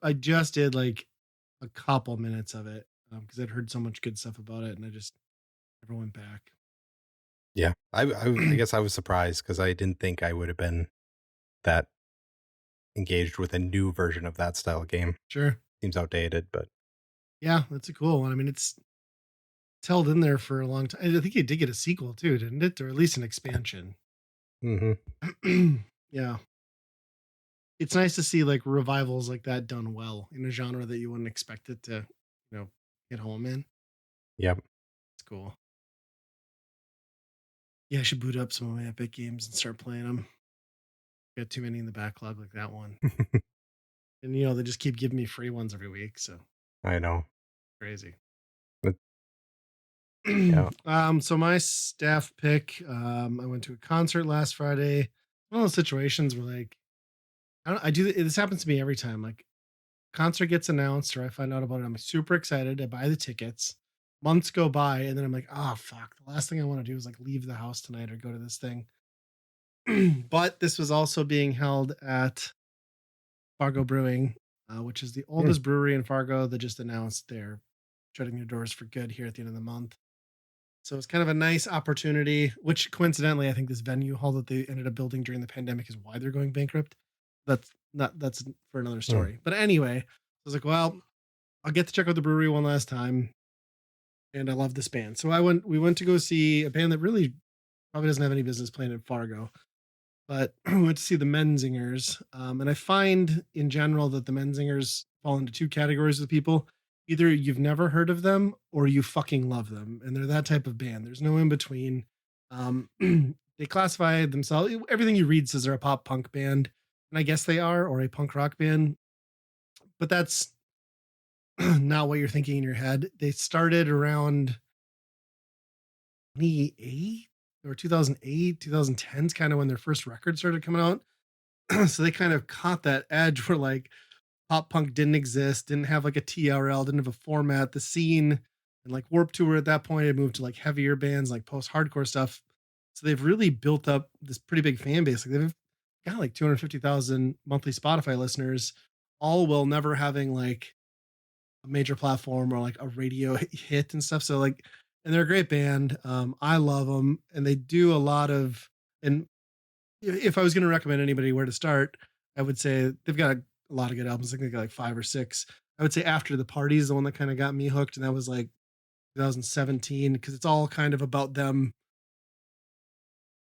I just did, like, a couple minutes of it, because 'cause I'd heard so much good stuff about it, and I just never went back. Yeah. I guess I was surprised because I didn't think I would have been that engaged with a new version of that style of game. Sure. Seems outdated, but Yeah, that's a cool one. I mean, it's held in there for a long time. I think it did get a sequel too, didn't it? Or at least an expansion. mhm. Yeah. It's nice to see, like, revivals like that done well in a genre that you wouldn't expect it to, get home in. Yep. It's cool. Yeah, I should boot up some of my Epic games and start playing them. Got too many in the backlog like that one. And, they just keep giving me free ones every week, so I know. crazy. But yeah. So my staff pick, I went to a concert last Friday. One of those situations where, like, I do this happens to me every time. Like, concert gets announced or I find out about it, I'm super excited. I buy the tickets. Months go by, and then I'm like, oh fuck. The last thing I want to do is, like, leave the house tonight or go to this thing. But this was also being held at Fargo Brewing, which is the Mm, oldest brewery in Fargo that just announced they're shutting their doors for good here at the end of the month. So it's kind of a nice opportunity, which coincidentally, I think this venue hall that they ended up building during the pandemic is why they're going bankrupt. That's for another mm. story. But anyway, I was like, well, I'll get to check out the brewery one last time. And I love this band. So we went to go see a band that really probably doesn't have any business playing in Fargo, but we went to see the Menzingers. And I find in general that the Menzingers fall into two categories of people. Either you've never heard of them or you fucking love them. And they're that type of band. There's no in between. They classify themselves, everything you read says they're a pop punk band. And I guess they are, or a punk rock band. But that's not what you're thinking in your head. They started around 28 or 2008, 2010s, kind of when their first record started coming out. So they kind of caught that edge where, like, pop punk didn't exist, didn't have like a TRL, didn't have a format. The scene and, like, Warp Tour at that point had moved to, like, heavier bands, like post-hardcore stuff. So they've really built up this pretty big fan base. Like, they've got like 250,000 monthly Spotify listeners, all while never having, like, a major platform or like a radio hit and stuff. So like, and they're a great band. I love them, and they do a lot of. And if I was going to recommend anybody where to start, I would say they've got a lot of good albums. I think they got like 5 or 6. I would say After the Party is the one that kind of got me hooked, and that was like 2017 because it's all kind of about them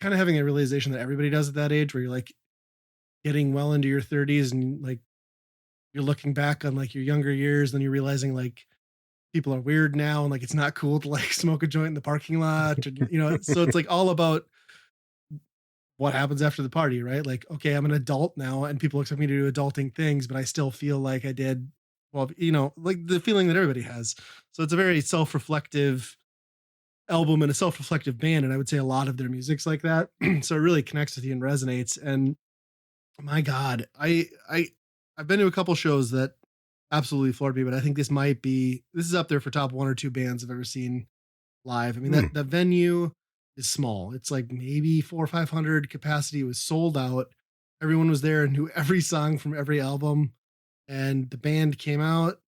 kind of having a realization that everybody does at that age, where you're like getting well into your 30s and like you're looking back on like your younger years, then you're realizing like people are weird now and like it's not cool to like smoke a joint in the parking lot, or, so it's like all about what happens after the party, right? Like, okay, I'm an adult now and people expect me to do adulting things, but I still feel like I did, well, like the feeling that everybody has. So it's a very self-reflective album and a self-reflective band. And I would say a lot of their music's like that. So it really connects with you and resonates. And my God, I've been to a couple shows that absolutely floored me, but I think this is up there for top 1 or 2 bands I've ever seen live. I mean, Hmm. that venue is small. It's like maybe 400 or 500 capacity. It was sold out. Everyone was there and knew every song from every album. And the band came out,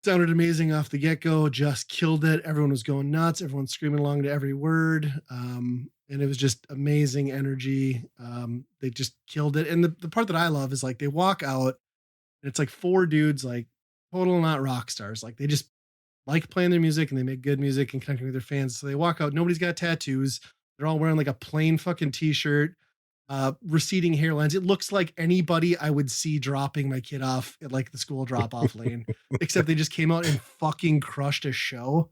sounded amazing off the get go, just killed it. Everyone was going nuts. Everyone screaming along to every word. And it was just amazing energy. They just killed it. And the part that I love is like they walk out and it's like 4 dudes, like total not rock stars. Like they just like playing their music and they make good music and connecting with their fans. So they walk out. Nobody's got tattoos. They're all wearing like a plain fucking t-shirt, receding hairlines. It looks like anybody I would see dropping my kid off at like the school drop off lane, except they just came out and fucking crushed a show.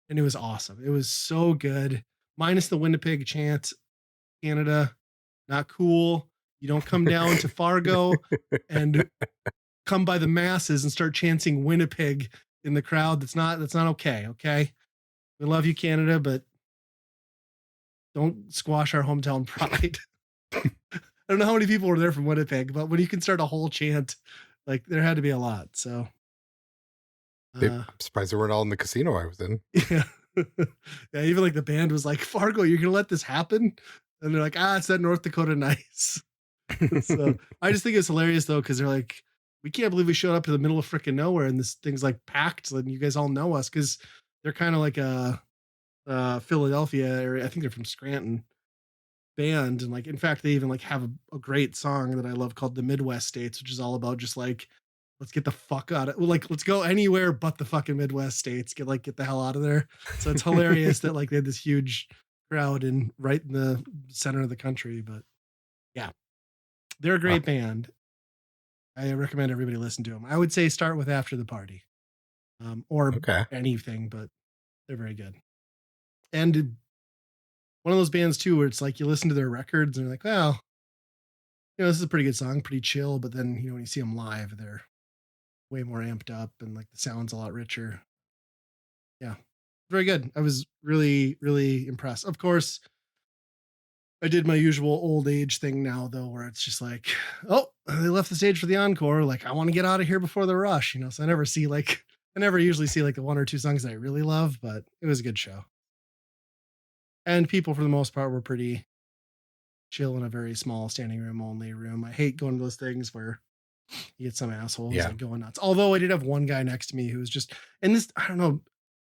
And it was awesome. It was so good. Minus the Winnipeg chant, Canada, not cool. You don't come down to Fargo and come by the masses and start chanting Winnipeg in the crowd. That's not okay. Okay. We love you, Canada, but don't squash our hometown pride. I don't know how many people were there from Winnipeg, but when you can start a whole chant, like there had to be a lot. So uh I'm surprised they weren't all in the casino I was in. yeah. Yeah, even like the band was like, Fargo, you're gonna let this happen? And they're like, it's that North Dakota nice. So I just think it's hilarious though, because they're like, we can't believe we showed up to the middle of freaking nowhere and this thing's like packed and you guys all know us because they're kind of like a Philadelphia area. I think they're from Scranton band. And like, in fact, they even like have a great song that I love called The Midwest States, which is all about just like, let's get the fuck out of well, like, let's go anywhere but the fucking Midwest states. Get the hell out of there. So it's hilarious that like they had this huge crowd in right in the center of the country. But yeah, they're a Huh. great band. I recommend everybody listen to them. I would say start with After the Party, or Okay. anything, but they're very good. And one of those bands too, where it's like you listen to their records and you're like, well, this is a pretty good song, pretty chill. But then when you see them live, they're way more amped up and like the sound's a lot richer. Yeah, very good. I was really, really impressed. Of course, I did my usual old age thing now, though, where it's just like, oh, they left the stage for the encore. Like, I want to get out of here before the rush, So I never usually see like the 1 or 2 songs that I really love, but it was a good show. And people, for the most part, were pretty chill in a very small standing room only room. I hate going to those things where you get some assholes Yeah. like going nuts. Although I did have one guy next to me who was just, and this, I don't know,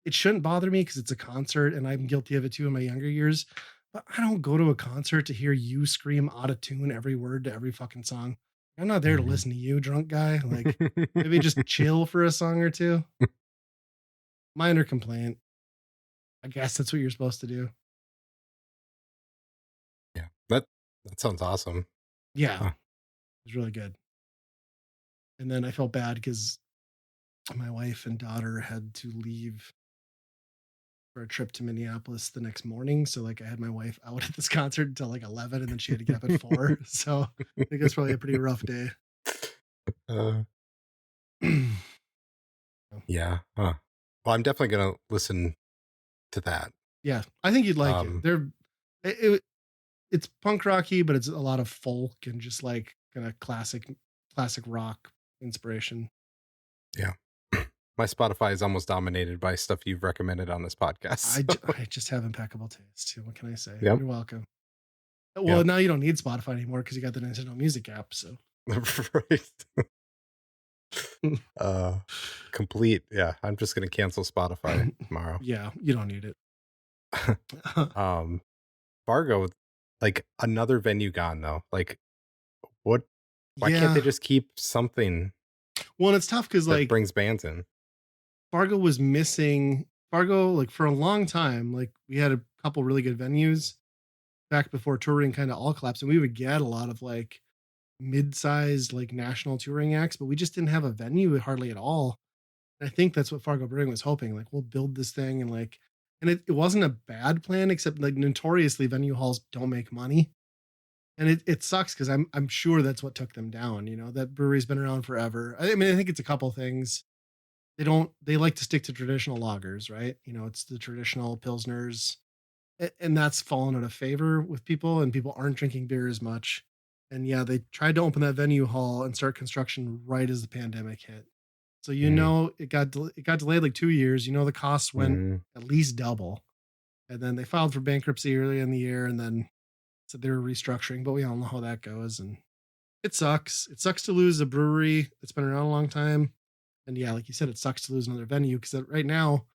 it shouldn't bother me because it's a concert and I'm guilty of it too in my younger years. But I don't go to a concert to hear you scream out of tune every word to every fucking song. I'm not there to Mhm. listen to you, drunk guy. Like maybe just chill for a song or two. Minor complaint. I guess that's what you're supposed to do. Yeah. That sounds awesome. Yeah, it Huh. was really good. And then I felt bad because my wife and daughter had to leave for a trip to Minneapolis the next morning. So like I had my wife out at this concert until like 11 and then she had to get up at 4. So I think it was probably a pretty rough day. Uh, yeah. Huh. Well, I'm definitely gonna listen to that. Yeah, I think you'd like it. Um, It's punk rocky, but it's a lot of folk and just like kind of classic rock inspiration. yeah. My Spotify is almost dominated by stuff you've recommended on this podcast. I just have impeccable taste. What can I say? Yep. You're welcome. Well, Yep. now you don't need Spotify anymore because you got the Nintendo Music app. So Right. Uh, complete. Yeah, I'm just gonna cancel Spotify tomorrow. Yeah, you don't need it. um, Fargo, like another venue gone though. Like, what? Why can't they Yeah. just keep something Well, and it's tough because that like brings bands in? Fargo was missing Fargo, like for a long time. Like we had a couple really good venues back before touring kind of all collapsed, and we would get a lot of like mid-sized like national touring acts, but we just didn't have a venue hardly at all. And I think that's what Fargo Brewing was hoping. Like we'll build this thing and like, and it wasn't a bad plan, except like notoriously venue halls don't make money. And it sucks because I'm sure that's what took them down. You know, that brewery's been around forever. I mean, I think it's a couple things. They like to stick to traditional lagers, right? You know, it's the traditional pilsners, and that's fallen out of favor with people, and people aren't drinking beer as much. And yeah, they tried to open that venue hall and start construction right as the pandemic hit. So you Mm, know it got delayed like 2 years. You know the costs went mhm, at least double, and then they filed for bankruptcy early in the year, and then said they were restructuring. But we all know how that goes, and it sucks. It sucks to lose a brewery that's been around a long time. And yeah, like you said, it sucks to lose another venue because right now,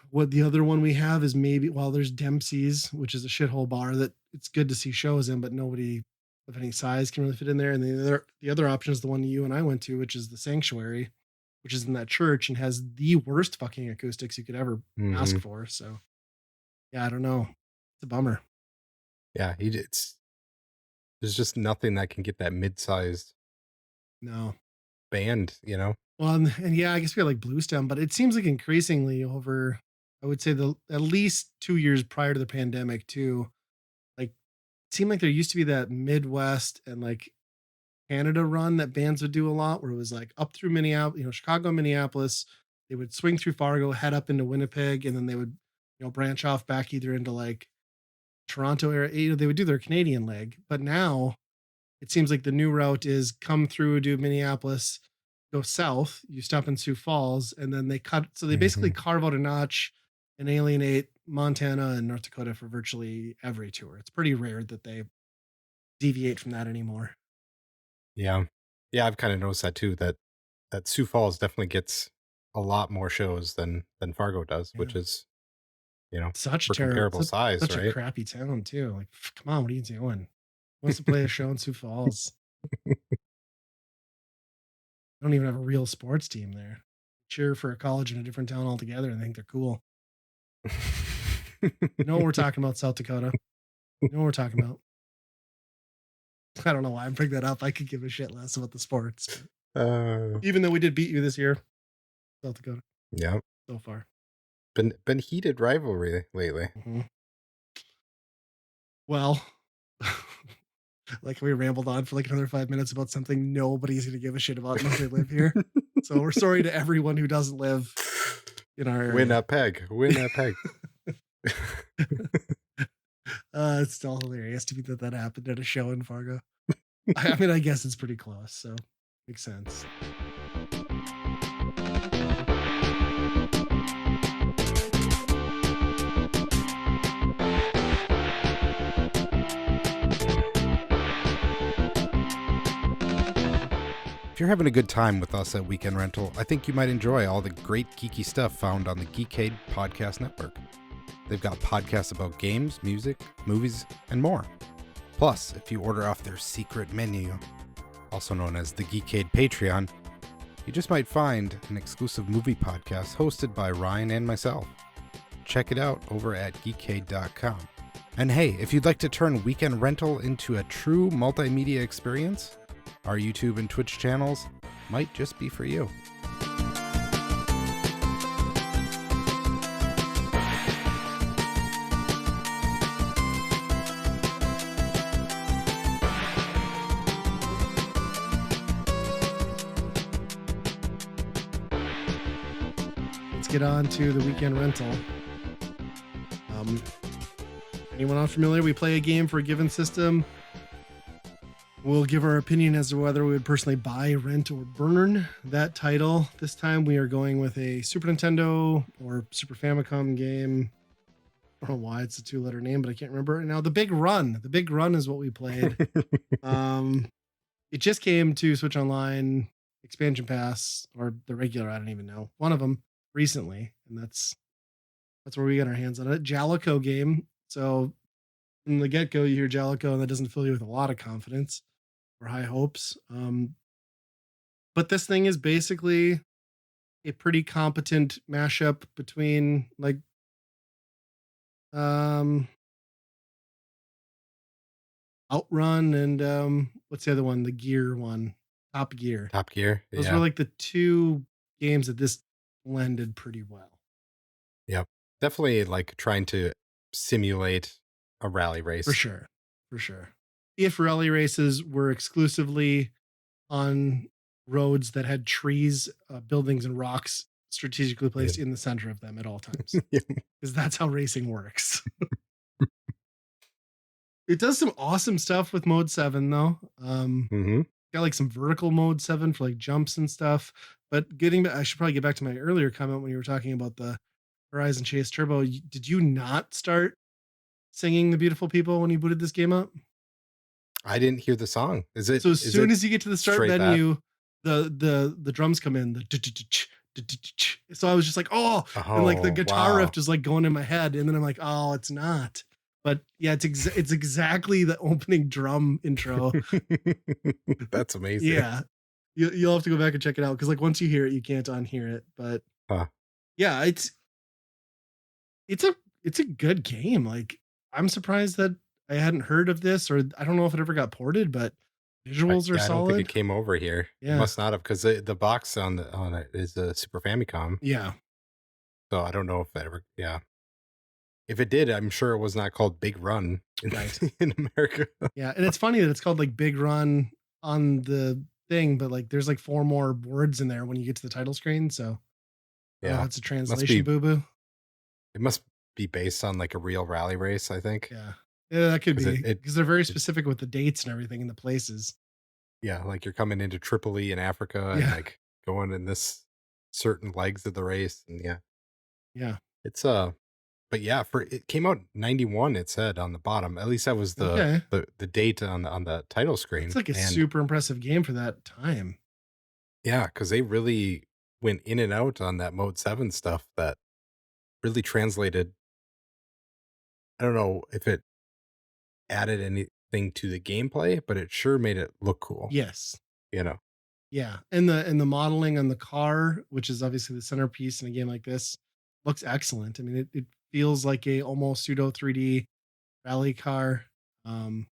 what the other one we have is maybe well, there's Dempsey's, which is a shithole bar that it's good to see shows in, but nobody of any size can really fit in there. And the other option is the one you and I went to, which is the Sanctuary, which is in that church and has the worst fucking acoustics you could ever ask mhm. for. So yeah, I don't know. It's a bummer. Yeah, it's there's just nothing that can get that mid-sized No. band, you know? Well, and yeah, I guess we got like Bluestem, but it seems like increasingly over, I would say the at least 2 years prior to the pandemic too. Like, it seemed like there used to be that Midwest and like Canada run that bands would do a lot, where it was like up through Minneapolis, Chicago, Minneapolis. They would swing through Fargo, head up into Winnipeg, and then they would, branch off back either into like Toronto area. They would do their Canadian leg, but now it seems like the new route is come through, do Minneapolis, go south, you stop in Sioux Falls, and then they cut. So they basically Mhm. carve out a notch and alienate Montana and North Dakota for virtually every tour. It's pretty rare that they deviate from that anymore. Yeah. Yeah, I've kinda noticed that too, that Sioux Falls definitely gets a lot more shows than Fargo does, Yeah. which is, you know, Such a for terrible, comparable size, such a right? crappy town too. Like, come on, what are you doing? Who wants to play a show in Sioux Falls? I don't even have a real sports team there. Cheer for a college in a different town altogether and think they're cool. You know what we're talking about, South Dakota. You know what we're talking about. I don't know why I'm bringing that up. I could give a shit less about the sports, but Uh, even though we did beat you this year, South Dakota, yeah. so far. Been heated rivalry lately. Mhm. Well, like we rambled on for like another 5 minutes about something nobody's going to give a shit about unless they live here. So we're sorry to everyone who doesn't live in our Win area. that peg, win that peg. It's still hilarious to me that that happened at a show in Fargo. I mean, I guess it's pretty close, so makes sense. If you're having a good time with us at Weekend Rental, I think you might enjoy all the great geeky stuff found on the Geekade Podcast Network. They've got podcasts about games, music, movies, and more. Plus, if you order off their secret menu, also known as the Geekade Patreon, you just might find an exclusive movie podcast hosted by Ryan and myself. Check it out over at geekade.com. And hey, if you'd like to turn Weekend Rental into a true multimedia experience, our YouTube and Twitch channels might just be for you. Let's get on to the weekend rental. Um, anyone unfamiliar? We play a game for a given system. We'll give our opinion as to whether we would personally buy, rent, or burn that title. This time we are going with a Super Nintendo or Super Famicom game. I don't know why it's a two-letter name, but I can't remember it now. The Big Run. The Big Run is what we played. Um, it just came to Switch Online expansion pass or the regular. I don't even know one of them recently, and that's where we got our hands on it. Jalico game. So from the get go, you hear Jalico, and that doesn't fill you with a lot of confidence or high hopes. But this thing is basically a pretty competent mashup between like um Outrun and what's the other one? The Gear one, Top Gear. Top Gear. Those were Yeah. like the two games that this blended pretty well. Yep. Definitely like trying to simulate a rally For race. sure. For sure. If rally races were exclusively on roads that had trees, buildings, and rocks strategically Yeah. placed in the center of them at all times, because that's how racing works. It does some awesome stuff with Mode 7, though. hmm Got like some vertical Mode 7 for like jumps and stuff. But getting back, I should probably get back to my earlier comment when you were talking about the Horizon Chase Turbo. Did you not start singing The Beautiful People when you booted this game up? I didn't hear the song. Is it So as is soon it as you get to the start straight that? menu, the drums come in, so I was just like, oh, and like the Oh, guitar riff wow. just like going in my head, and then I'm like, oh, it's not. But yeah, it's exactly the opening drum intro. That's amazing. Yeah, you'll have to go back and check it out because like once you hear it, you can't unhear it. But Huh. yeah, it's a it's a good game. Like I'm surprised that I hadn't heard of this, or I don't know if it ever got ported, but visuals are Yeah, I don't think it solid. came over here. It Yeah. must not have because the box on it is a Super Famicom, Yeah. so I don't know if that ever. Yeah, if it did, I'm sure it was not called Big Run in, Right. in America. Yeah. And it's funny that it's called like Big Run on the thing, but like there's like four more words in there when you get to the title screen. So I don't know if Yeah, it's a must translation be. boo boo. It must be based on like a real rally race, I think, Yeah. Yeah, that could because be it because they're very it specific with the dates and everything and the places. yeah, like you're coming into Tripoli in Africa and Yeah. like going in this certain legs of the race, and yeah, Yeah. it's but yeah, for it came out 91, it said on the bottom. At least that was Okay. the date on the title That's screen. like a And super impressive game for that time. yeah, because they really went in and out on that Mode 7 stuff that really translated. I don't know if it added anything to the gameplay, but it sure made it look cool, Yes. you know? Yeah. And the modeling on the car, which is obviously the centerpiece in a game like this, looks excellent. I mean, it feels like a almost pseudo 3D rally car. Um,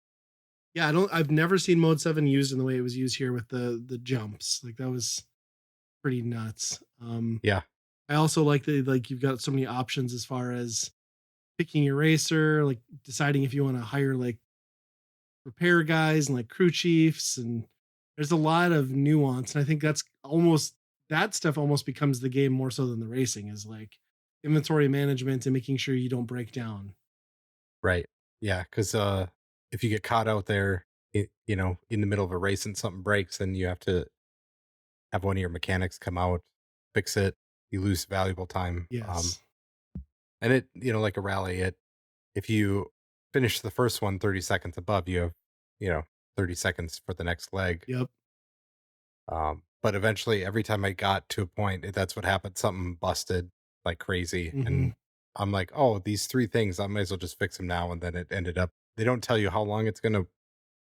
yeah, I've never seen Mode 7 used in the way it was used here with the jumps. Like that was pretty nuts. Yeah. I also like that like you've got so many options as far as picking your racer, like deciding if you want to hire like repair guys and like crew chiefs, and there's a lot of nuance. And I think that stuff almost becomes the game more so than the racing is like inventory management and making sure you don't break down. Right. Yeah, because if you get caught out there, in the middle of a race and something breaks, then you have to have one of your mechanics come out, fix it. You lose valuable time. Yes. And it, like a rally, if you finish the first one 30 seconds above, you have, you know, 30 seconds for the next leg. Yep. But eventually, every time I got to a point, that's what happened. Something busted like crazy. Hmm. And I'm like, oh, these three things, I might as well just fix them now. And then it ended up, they don't tell you how long it's going to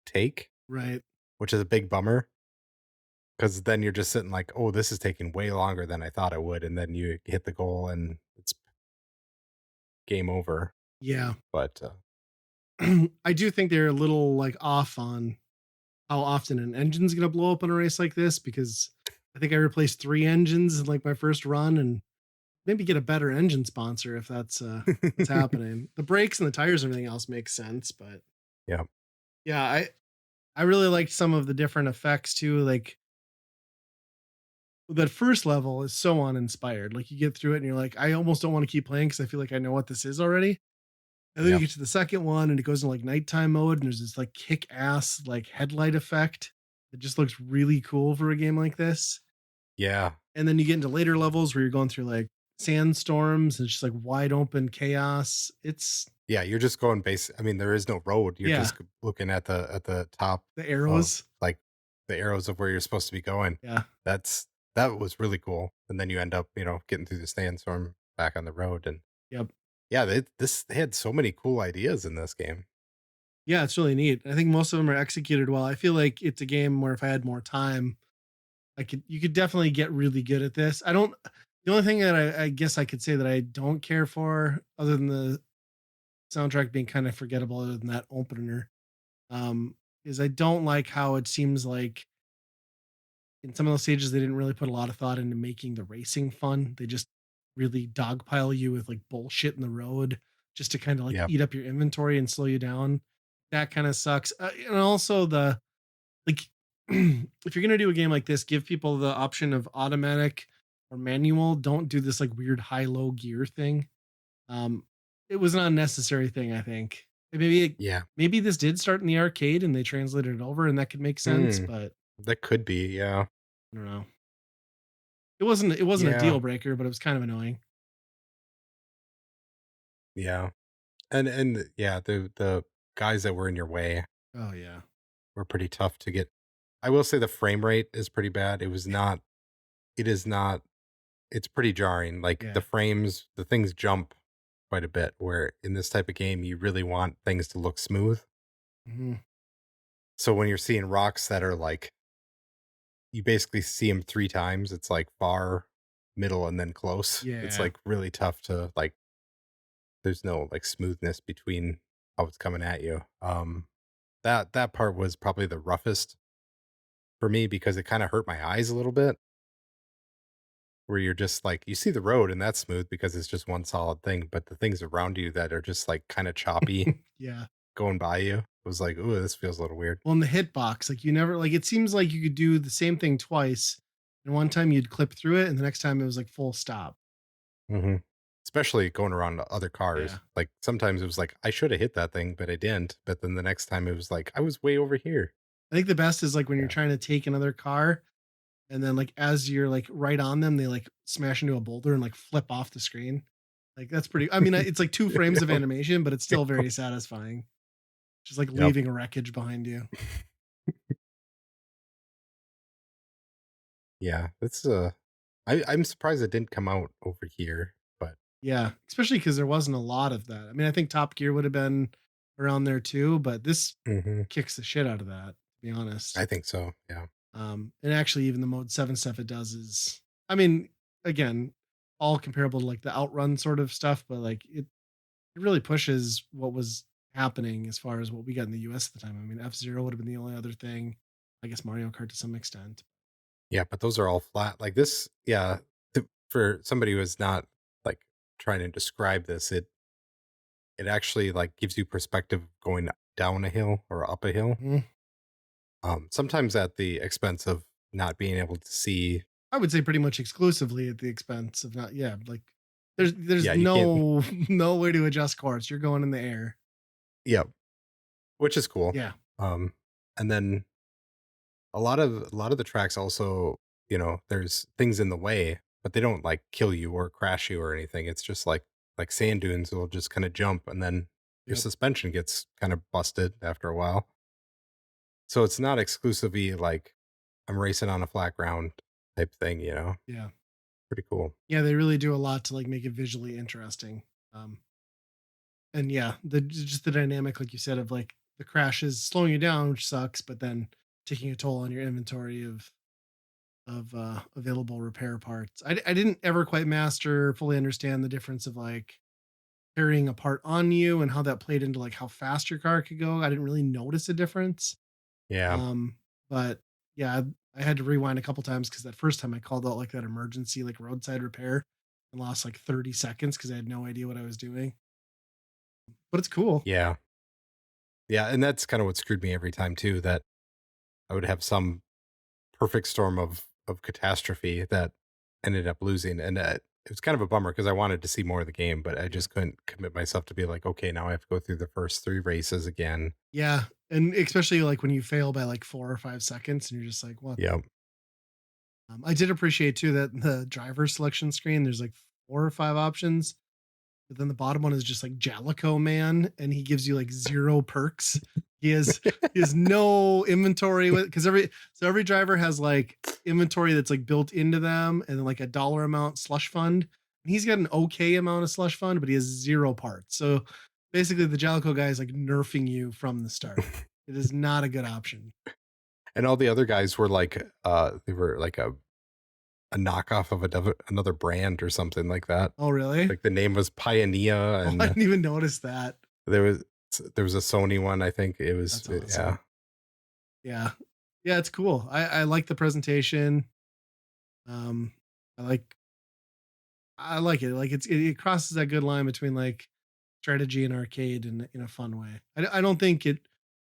take, Right. which is a big bummer. Because then you're just sitting like, oh, this is taking way longer than I thought it would. And then you hit the goal and it's game over. Yeah. But I do think they're a little like off on how often an engine's gonna blow up in a race like this because I think I replaced three engines in like my first run and maybe get a better engine sponsor if that's happening. The brakes and the tires and everything else makes sense, but yeah, yeah, I really liked some of the different effects too. Like that first level is so uninspired. Like you get through it and you're like, I almost don't want to keep playing because I feel like I know what this is already. And then you yeah, get to the second one and it goes in like nighttime mode and there's this like kick ass like headlight effect. It just looks really cool for a game like this. yeah. And then you get into later levels where you're going through like sandstorms and it's just like wide open chaos. It's Yeah, you're just going base. I mean, there is no road. You're yeah, just looking at the top the of arrows. like the arrows of where you're supposed to be going. Yeah. That's that was really cool. And then you end up, getting through the sandstorm back on the road. And Yep. yeah, they had so many cool ideas in this game. Yeah, it's really neat. I think most of them are executed well. I feel like it's a game where if I had more time, I could you could definitely get really good at this. I don't the only thing that I guess I could say that I don't care for, other than the soundtrack being kind of forgettable, other than that opener, um, is I don't like how it seems like in some of those stages they didn't really put a lot of thought into making the racing fun. They just really dogpile you with like bullshit in the road just to kind of like Yeah. eat up your inventory and slow you down. That kind of sucks. And also the like if you're gonna do a game like this, give people the option of automatic or manual. Don't do this like weird high low gear thing. Um, it was an unnecessary thing, I think. And Yeah. maybe this did start in the arcade and they translated it over, and that could make sense. Hmm. But That could be, yeah. I don't know. It wasn't a Yeah. deal breaker, but it was kind of annoying. Yeah. And yeah, the guys that were in your way Oh yeah, were pretty tough to get. I will say the frame rate is pretty bad. It is not it's pretty jarring. Like yeah. the things jump quite a bit where in this type of game you really want things to look smooth. Mhm. So when you're seeing rocks that are like you basically see them 3 times, it's like far, middle, and then close. It's Yeah. like really tough to like there's no like smoothness between how it's coming at you. That part was probably the roughest for me because it kind of hurt my eyes a little bit. Where you're just like you see the road and that's smooth because it's just one solid thing, but the things around you that are just like kind of choppy Yeah. going by you, it was like, ooh, this feels a little weird. Well, in the hitbox, like you never like it seems like you could do the same thing twice, and one time you'd clip through it, and the next time it was like full stop. Hmm. Especially going around to other Yeah. cars. Like sometimes it was like I should have hit that thing, but I didn't. But then the next time it was like I was way over here. I think the best is like when you're Yeah. trying to take another car, and then like as you're like right on them, they like smash into a boulder and like flip off the screen. Like that's pretty. I mean, it's like 2 frames of animation, but it's still very satisfying. Just like Yep. leaving wreckage behind you. Yeah. I'm surprised it didn't come out over here, but Yeah, especially because there wasn't a lot of that. I mean, I think Top Gear would have been around there too, but this mhm, kicks the shit out of that, to be honest. I think so. Yeah. And actually, even the Mode 7 stuff it does is, I mean, again, all comparable to like the Outrun sort of stuff, but like it really pushes what was happening as far as what we got in the US at the time. I mean, F Zero would have been the only other thing. I guess Mario Kart to some extent. Yeah, but those are all flat. Like this, yeah, for somebody who is not like trying to describe this, it actually like gives you perspective going down a hill or up a hill. Mhm. Sometimes at the expense of not being able to see. I would say pretty much exclusively at the expense of not, yeah, like there's Yeah, you can't. no no way to adjust course. You're going in the air. Yeah, which is cool. Yeah. Um, and then a lot of the tracks also, there's things in the way, but they don't like kill you or crash you or anything. It's just like sand dunes will just kind of jump and then your Yep. suspension gets kind of busted after a while. So it's not exclusively like I'm racing on a flat ground type thing. Yeah. Pretty cool. Yeah, they really do a lot to like make it visually interesting. And yeah, the just the dynamic, like you said, of like the crashes slowing you down, which sucks, but then taking a toll on your inventory of available repair parts. I didn't ever quite master fully understand the difference of like carrying a part on you and how that played into like how fast your car could go. I didn't really notice a difference. Yeah. Um, but yeah, I had to rewind a couple times because that first time I called out like that emergency like roadside repair and lost like 30 seconds because I had no idea what I was doing. But it's cool. Yeah. Yeah. And that's kind of what screwed me every time too, that I would have some perfect storm of catastrophe that ended up losing, and it was kind of a bummer because I wanted to see more of the game, but I Yeah. just couldn't commit myself to be like, okay, now I have to go through the first 3 races again. Yeah. And especially like when you fail by like 4 or 5 seconds and you're just like, what? Yep. I did appreciate too that the driver selection screen, there's like 4 or 5 options, but then the bottom one is just like Jalico Man, and he gives you like 0 perks. He has no inventory with because every driver has like inventory that's like built into them and then like a dollar amount slush fund. And he's got an okay amount of slush fund, but he has zero parts. So basically the Jalico guy is like nerfing you from the start. It is not a good option. And all the other guys were like, they were like a knockoff of another brand or something like that. Oh, really? Like the name was Pioneer, Oh, I and didn't even notice that. there was there was a Sony one. I think it was That's yeah. awesome. Yeah. Yeah, it's cool. I like the presentation. Um, I like I like it. Like it crosses that good line between like strategy and arcade in a fun way. I don't think it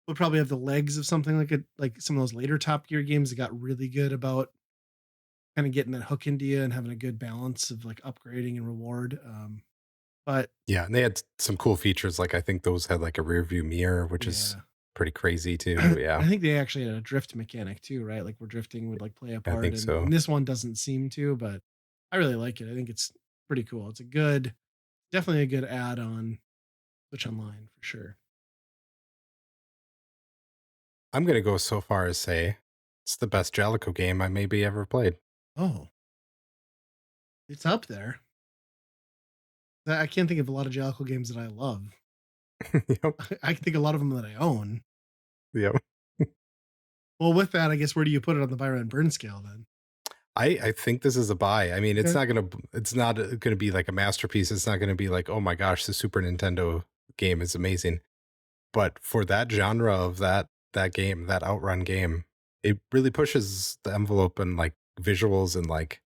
would probably have the legs of something like some of those later Top Gear games that got really good about kind of getting that hook into you and having a good balance of like upgrading and reward. But Yeah, and they had some cool features. Like I think those had like a rear view mirror, which is yeah, pretty crazy too. Yeah, I think they actually had a drift mechanic too, right? Like where drifting would like play a I part, think and so. this one doesn't seem to, but I really like it. I think it's pretty cool. It's a good, definitely a good add on Switch Online for sure. I'm gonna go so far as say it's the best Jalico game I maybe ever played. Oh, it's up there. I can't think of a lot of Jalico games that I love. Yep, I can think of a lot of them that I own. yep. Well, with that, I guess where do you put it on the Byron Burn scale then? I think this is a buy. I mean, Okay. it's not gonna be like a masterpiece. It's not gonna be like, oh my gosh, the Super Nintendo game is amazing. But for that genre of that game, that outrun game, it really pushes the envelope and like visuals and like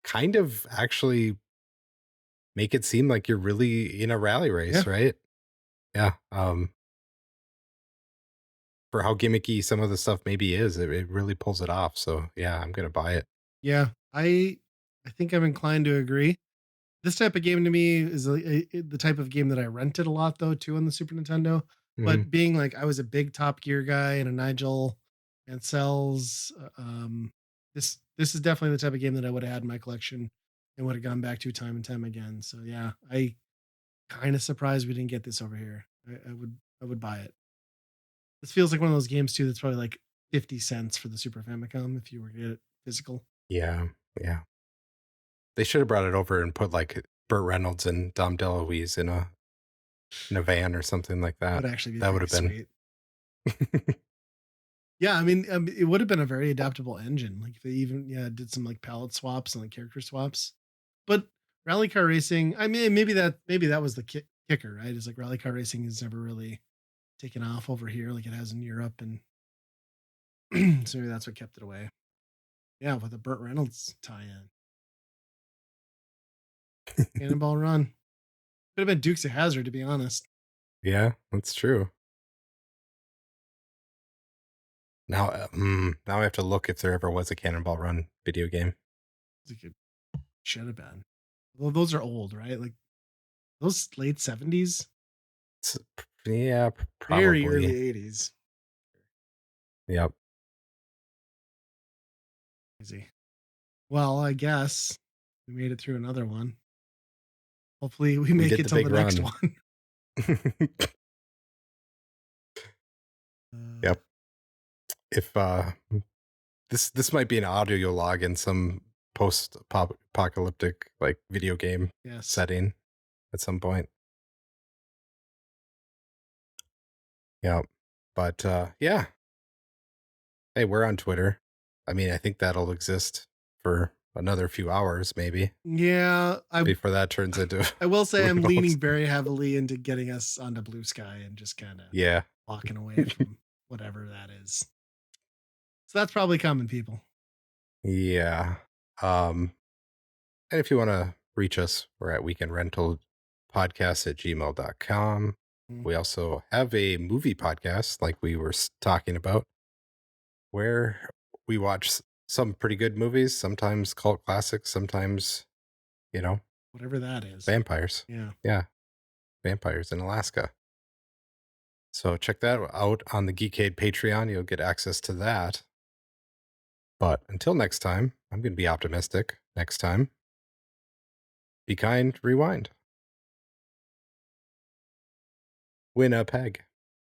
kind of actually make it seem like you're really in a rally Yeah. race, right? Yeah. For how gimmicky some of the stuff maybe is, it really pulls it off. So yeah, I'm gonna buy it. Yeah. I think I'm inclined to agree. This type of game to me is the type of game that I rented a lot though too on the Super Nintendo. Mhm. But being like I was a big Top Gear guy and a Nigel Ansell's, this is definitely the type of game that I would have had in my collection and would have gone back to time and time again. So yeah, I kind of surprised we didn't get this over here. I would buy it. This feels like one of those games too that's probably like 50 cents for the Super Famicom if you were to get it physical. Yeah, yeah. They should have brought it over and put like Burt Reynolds and Dom DeLuise in a van or something like That that. would actually be That would pretty have been. sweet. Yeah, I mean, it would have been a very adaptable engine. Like if they even did some like palette swaps and like character swaps. But rally car racing, I mean, maybe that was the kicker, right? Is like rally car racing has never really taken off over here like it has in Europe, and so maybe that's what kept it away. Yeah, with a Burt Reynolds tie-in, Cannonball Run could have been Dukes of Hazard to be honest. Yeah, that's true. Now, now I have to look if there ever was a Cannonball Run video game. Like it should have been. Well, those are old, right? Like those late 70s, It's, yeah, very probably. early 80s. Yep. Easy. Well, I guess we made it through another one. Hopefully, we We make did it the till the big next run. one. Uh, Yep. If this might be an audio log in some post apocalyptic like video game yes. setting at some point. Yep. But yeah. Hey, we're on Twitter. I mean, I think that'll exist for another few hours maybe Yeah, before that turns into I will say who I'm knows. leaning very heavily into getting us onto Blue Sky and just kind of Yeah. walking away from whatever that is. So that's probably coming, people. Yeah. Um and if you want to reach us, we're at weekendrentalpodcast@gmail.com. Mm, We also have a movie podcast like we were talking about where we watch some pretty good movies, sometimes cult classics, sometimes, you know, whatever that is. vampires. Yeah. Yeah, vampires in Alaska. So check that out on the Geekade Patreon. You'll get access to that. But until next time, I'm going to be optimistic. Next time, be kind, rewind. Win a peg.